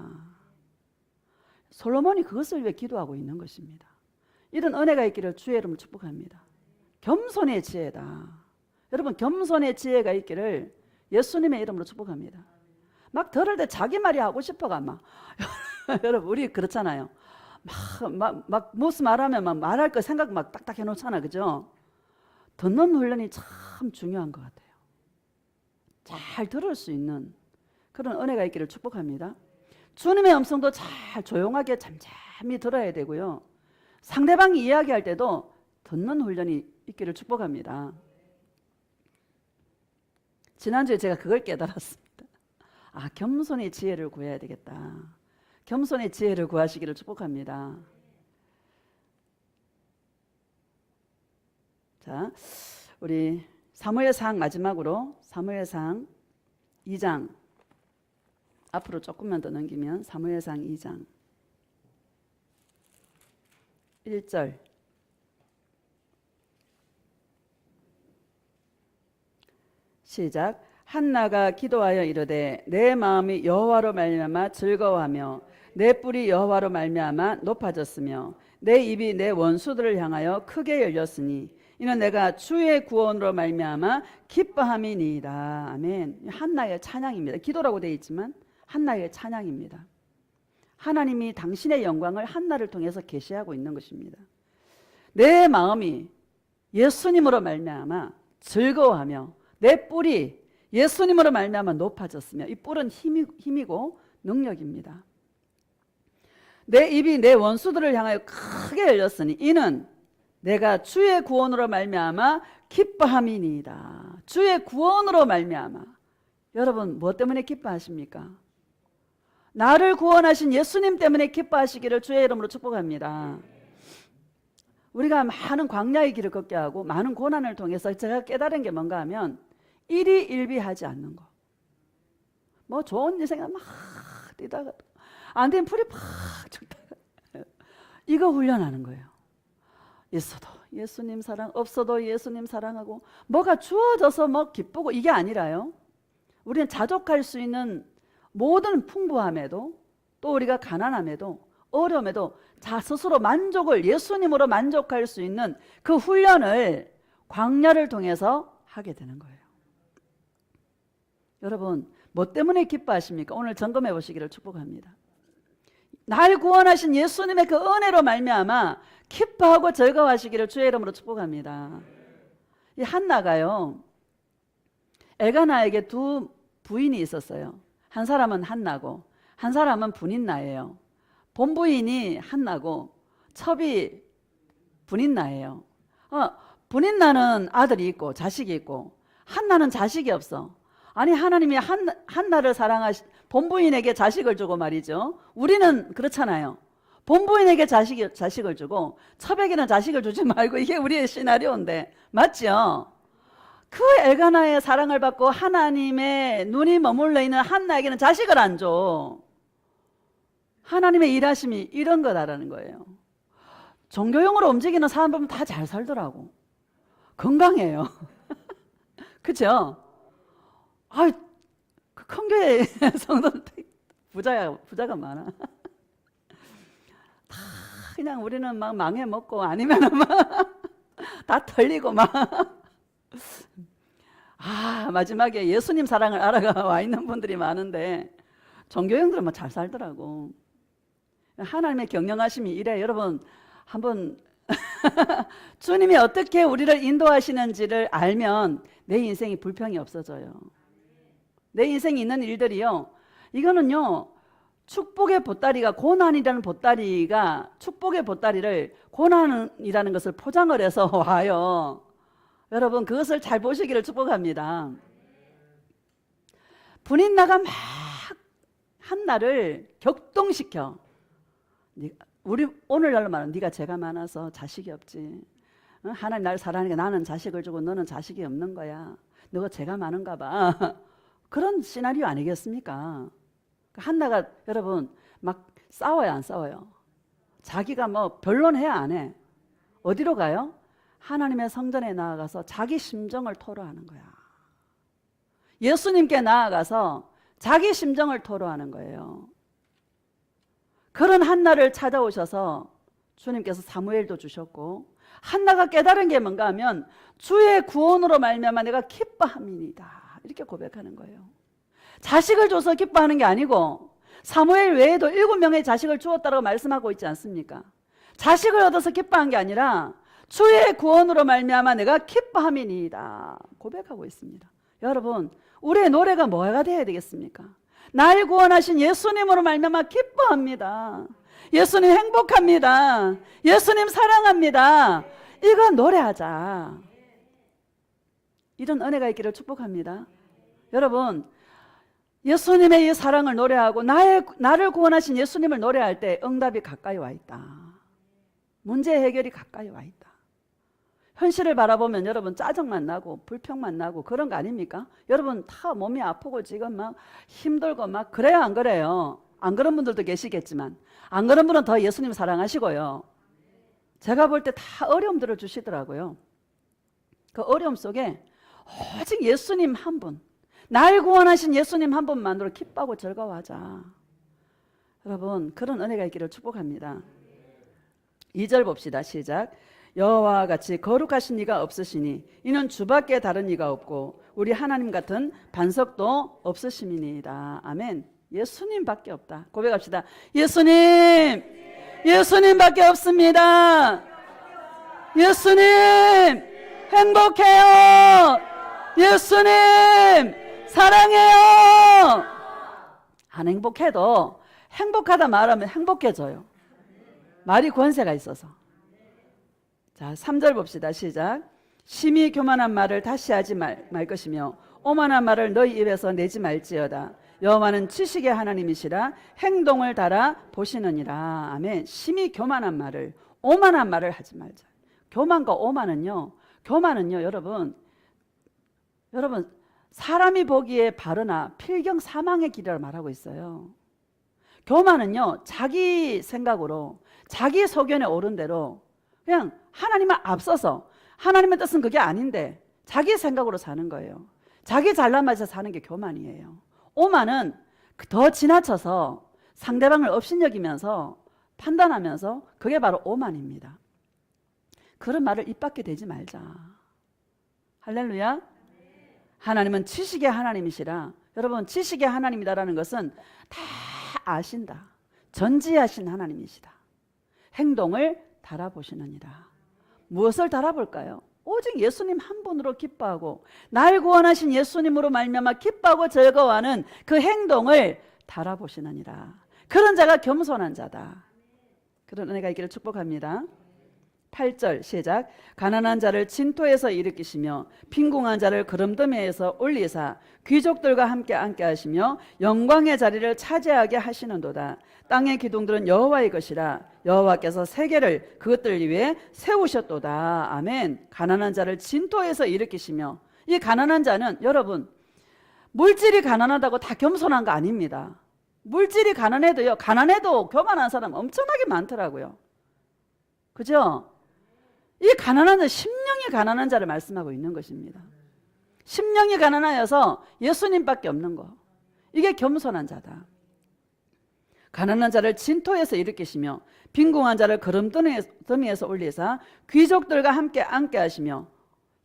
솔로몬이 그것을 위해 기도하고 있는 것입니다. 이런 은혜가 있기를 주의 이름으로 축복합니다. 겸손의 지혜다. 여러분, 겸손의 지혜가 있기를 예수님의 이름으로 축복합니다. 막 들을 때 자기 말이 하고 싶어가 막 여러분, 우리 그렇잖아요. 막 무슨 말하면 막 말할 거 생각 막 딱딱 해놓잖아, 그죠? 듣는 훈련이 참 중요한 것 같아요. 잘 들을 수 있는 그런 은혜가 있기를 축복합니다. 주님의 음성도 잘 조용하게 잠잠히 들어야 되고요. 상대방이 이야기할 때도 듣는 훈련이 있기를 축복합니다. 지난주에 제가 그걸 깨달았습니다. 아, 겸손의 지혜를 구해야 되겠다. 겸손의 지혜를 구하시기를 축복합니다. 자, 우리 사무엘상 마지막으로 사무엘상 2장 앞으로 조금만 더 넘기면 사무엘상 2장 1절 시작. 한나가 기도하여 이르되 내 마음이 여호와로 말미암아 즐거워하며 내 뿔이 여호와로 말미암아 높아졌으며 내 입이 내 원수들을 향하여 크게 열렸으니 이는 내가 주의 구원으로 말미암아 기뻐함이니이다. 아멘. 한나의 찬양입니다. 기도라고 되어 있지만 한나의 찬양입니다. 하나님이 당신의 영광을 한나를 통해서 계시하고 있는 것입니다. 내 마음이 예수님으로 말미암아 즐거워하며 내 뿔이 예수님으로 말미암아 높아졌으며, 이 뿔은 힘이고 능력입니다. 내 입이 내 원수들을 향하여 크게 열렸으니 이는 내가 주의 구원으로 말미암아 기뻐함이니이다. 주의 구원으로 말미암아. 여러분, 무엇 때문에 기뻐하십니까? 나를 구원하신 예수님 때문에 기뻐하시기를 주의 이름으로 축복합니다. 우리가 많은 광야의 길을 걷게 하고 많은 고난을 통해서 제가 깨달은 게 뭔가 하면 일희일비하지 않는 거. 뭐 좋은 일 생각 막 뛰다가 안 되면 풀이 팍 죽다가 이거 훈련하는 거예요. 있어도 예수님 사랑, 없어도 예수님 사랑하고 뭐가 주어져서 뭐 기쁘고 이게 아니라요. 우리는 자족할 수 있는 모든 풍부함에도 또 우리가 가난함에도 어려움에도 자 스스로 만족을 예수님으로 만족할 수 있는 그 훈련을 광야를 통해서 하게 되는 거예요. 여러분, 뭐 때문에 기뻐하십니까? 오늘 점검해 보시기를 축복합니다. 날 구원하신 예수님의 그 은혜로 말미암아 기뻐하고 즐거워하시기를 주의 이름으로 축복합니다. 이 한나가요, 엘가나에게 두 부인이 있었어요. 한 사람은 한나고 한 사람은 분인나예요. 본부인이 한나고 첩이 분인나예요. 분인나는 아들이 있고 자식이 있고 한나는 자식이 없어. 아니 하나님이 한나를 본부인에게 자식을 주고 말이죠. 우리는 그렇잖아요. 본부인에게 자식을 주고 첩에게는 자식을 주지 말고, 이게 우리의 시나리오인데 맞죠? 그 엘가나의 사랑을 받고 하나님의 눈이 머물러 있는 한나에게는 자식을 안 줘. 하나님의 일하심이 이런 거다라는 거예요. 종교용으로 움직이는 사람 보면 다 잘 살더라고. 건강해요. 그죠? 그 큰 교회 성도들 부자가 많아. 다 그냥 우리는 막 망해 먹고 아니면은 막 다 털리고 막. 마지막에 예수님 사랑을 알아가 와 있는 분들이 많은데 종교형들은 뭐 잘 살더라고. 하나님의 경영하심이 이래. 여러분 한번 주님이 어떻게 우리를 인도하시는지를 알면 내 인생이 불평이 없어져요. 내 인생에 있는 일들이요, 이거는요, 축복의 보따리가, 고난이라는 보따리가, 축복의 보따리를 고난이라는 것을 포장을 해서 와요. 여러분 그것을 잘 보시기를 축복합니다. 분인나가 막 한나를 격동시켜. 우리 오늘날로 말하면 네가 죄가 많아서 자식이 없지. 하나님 나를 사랑하니까 나는 자식을 주고 너는 자식이 없는 거야. 너가 죄가 많은가 봐. 그런 시나리오 아니겠습니까? 한나가 여러분 막 싸워요, 안 싸워요? 자기가 뭐 변론해야 안 해? 어디로 가요? 하나님의 성전에 나아가서 자기 심정을 토로하는 거야. 예수님께 나아가서 자기 심정을 토로하는 거예요. 그런 한나를 찾아오셔서 주님께서 사무엘도 주셨고, 한나가 깨달은 게 뭔가 하면 주의 구원으로 말미암아 내가 기뻐함이니이다, 이렇게 고백하는 거예요. 자식을 줘서 기뻐하는 게 아니고 사무엘 외에도 7명의 자식을 주었다고 말씀하고 있지 않습니까? 자식을 얻어서 기뻐한 게 아니라 주의 구원으로 말미암아 내가 기뻐함이니이다 고백하고 있습니다. 여러분 우리의 노래가 뭐가 되어야 되겠습니까? 날 구원하신 예수님으로 말미암아 기뻐합니다. 예수님 행복합니다. 예수님 사랑합니다. 이거 노래하자. 이런 은혜가 있기를 축복합니다. 여러분 예수님의 이 사랑을 노래하고 나를 구원하신 예수님을 노래할 때 응답이 가까이 와 있다. 문제 해결이 가까이 와 있다. 현실을 바라보면 여러분 짜증만 나고 불평만 나고 그런 거 아닙니까? 여러분 다 몸이 아프고 지금 막 힘들고 막 그래요, 안 그래요? 안 그런 분들도 계시겠지만 안 그런 분은 더 예수님 사랑하시고요. 제가 볼 때 다 어려움들을 주시더라고요. 그 어려움 속에 오직 예수님 한 분, 날 구원하신 예수님 한 분만으로 기뻐하고 즐거워하자. 여러분 그런 은혜가 있기를 축복합니다. 2절 봅시다. 시작. 여호와와 같이 거룩하신 이가 없으시니 이는 주밖에 다른 이가 없고 우리 하나님 같은 반석도 없으심이니이다. 아멘. 예수님밖에 없다. 고백합시다. 예수님, 예수님밖에 없습니다. 예수님 행복해요. 예수님 사랑해요. 안 행복해도 행복하다 말하면 행복해져요. 말이 권세가 있어서. 자, 3절 봅시다. 시작. 심히 교만한 말을 다시 하지 말 것이며 오만한 말을 너희 입에서 내지 말지어다. 여호와는 지식의 하나님이시라 행동을 달아 보시느니라. 아멘. 심히 교만한 말을, 오만한 말을 하지 말자. 교만과 오만은요, 여러분 사람이 보기에 바르나 필경 사망의 길이라고 말하고 있어요. 교만은요, 자기 생각으로 자기 소견에 옳은 대로 그냥 하나님을 앞서서, 하나님의 뜻은 그게 아닌데 자기 생각으로 사는 거예요. 자기 잘난 맛에 사는 게 교만이에요. 오만은 더 지나쳐서 상대방을 업신여기면서 판단하면서, 그게 바로 오만입니다. 그런 말을 입 밖에 대지 말자. 할렐루야. 하나님은 지식의 하나님이시라. 여러분 지식의 하나님이다라는 것은 다 아신다. 전지하신 하나님이시다. 행동을 달아보시느니라. 무엇을 달아볼까요? 오직 예수님 한 분으로 기뻐하고 날 구원하신 예수님으로 말미암아 기뻐하고 즐거워하는 그 행동을 달아보시느니라. 그런 자가 겸손한 자다. 그런 은혜가 있기를 축복합니다. 8절 시작. 가난한 자를 진토에서 일으키시며 빈궁한 자를 그름더미에서 올리사 귀족들과 함께 앉게 하시며 영광의 자리를 차지하게 하시는도다. 땅의 기둥들은 여호와의 것이라. 여호와께서 세계를 그것들 위해 세우셨도다. 아멘. 가난한 자를 진토에서 일으키시며, 이 가난한 자는 여러분 물질이 가난하다고 다 겸손한 거 아닙니다. 물질이 가난해도요, 가난해도 교만한 사람 엄청나게 많더라고요. 그죠? 이 가난한 자, 심령이 가난한 자를 말씀하고 있는 것입니다. 심령이 가난하여서 예수님밖에 없는 거. 이게 겸손한 자다. 가난한 자를 진토에서 일으키시며 빈궁한 자를 그름더미에서 올리사 귀족들과 함께 앉게 하시며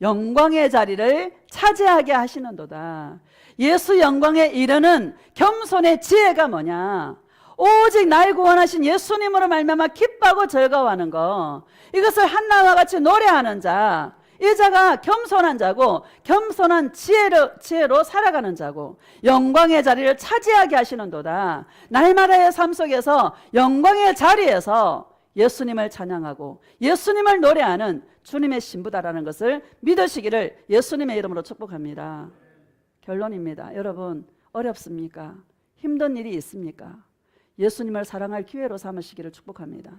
영광의 자리를 차지하게 하시는도다. 예수 영광에 이르는 겸손의 지혜가 뭐냐? 오직 날 구원하신 예수님으로 말미암아 기뻐하고 즐거워하는 거. 이것을 한나와 같이 노래하는 자, 이 자가 겸손한 자고 겸손한 지혜로 살아가는 자고 영광의 자리를 차지하게 하시는도다. 날마다의 삶 속에서 영광의 자리에서 예수님을 찬양하고 예수님을 노래하는 주님의 신부다라는 것을 믿으시기를 예수님의 이름으로 축복합니다. 결론입니다. 여러분, 어렵습니까? 힘든 일이 있습니까? 예수님을 사랑할 기회로 삼으시기를 축복합니다.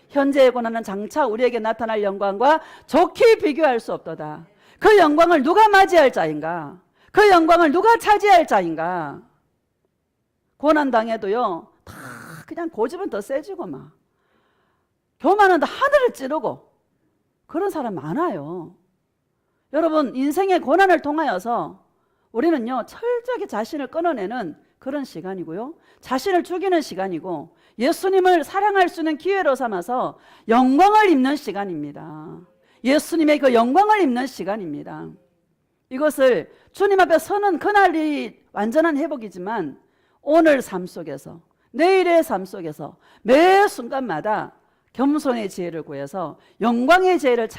현재의 고난은 장차 우리에게 나타날 영광과 좋게 비교할 수 없도다. 그 영광을 누가 맞이할 자인가? 그 영광을 누가 차지할 자인가? 고난 당해도요, 다 그냥 고집은 더 세지고 막 교만은 더 하늘을 찌르고 그런 사람 많아요. 여러분, 인생의 고난을 통하여서 우리는요, 철저하게 자신을 끊어내는 그런 시간이고요, 자신을 죽이는 시간이고 예수님을 사랑할 수 있는 기회로 삼아서 영광을 입는 시간입니다. 예수님의 그 영광을 입는 시간입니다. 이것을 주님 앞에 서는 그날이 완전한 회복이지만 오늘 삶 속에서, 내일의 삶 속에서 매 순간마다 겸손의 지혜를 구해서 영광의 자리를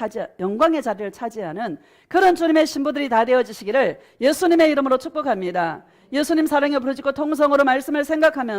차지하는 그런 주님의 신부들이 다 되어지시기를 예수님의 이름으로 축복합니다. 예수님 사랑에 부르짖고 통성으로 말씀을 생각하면서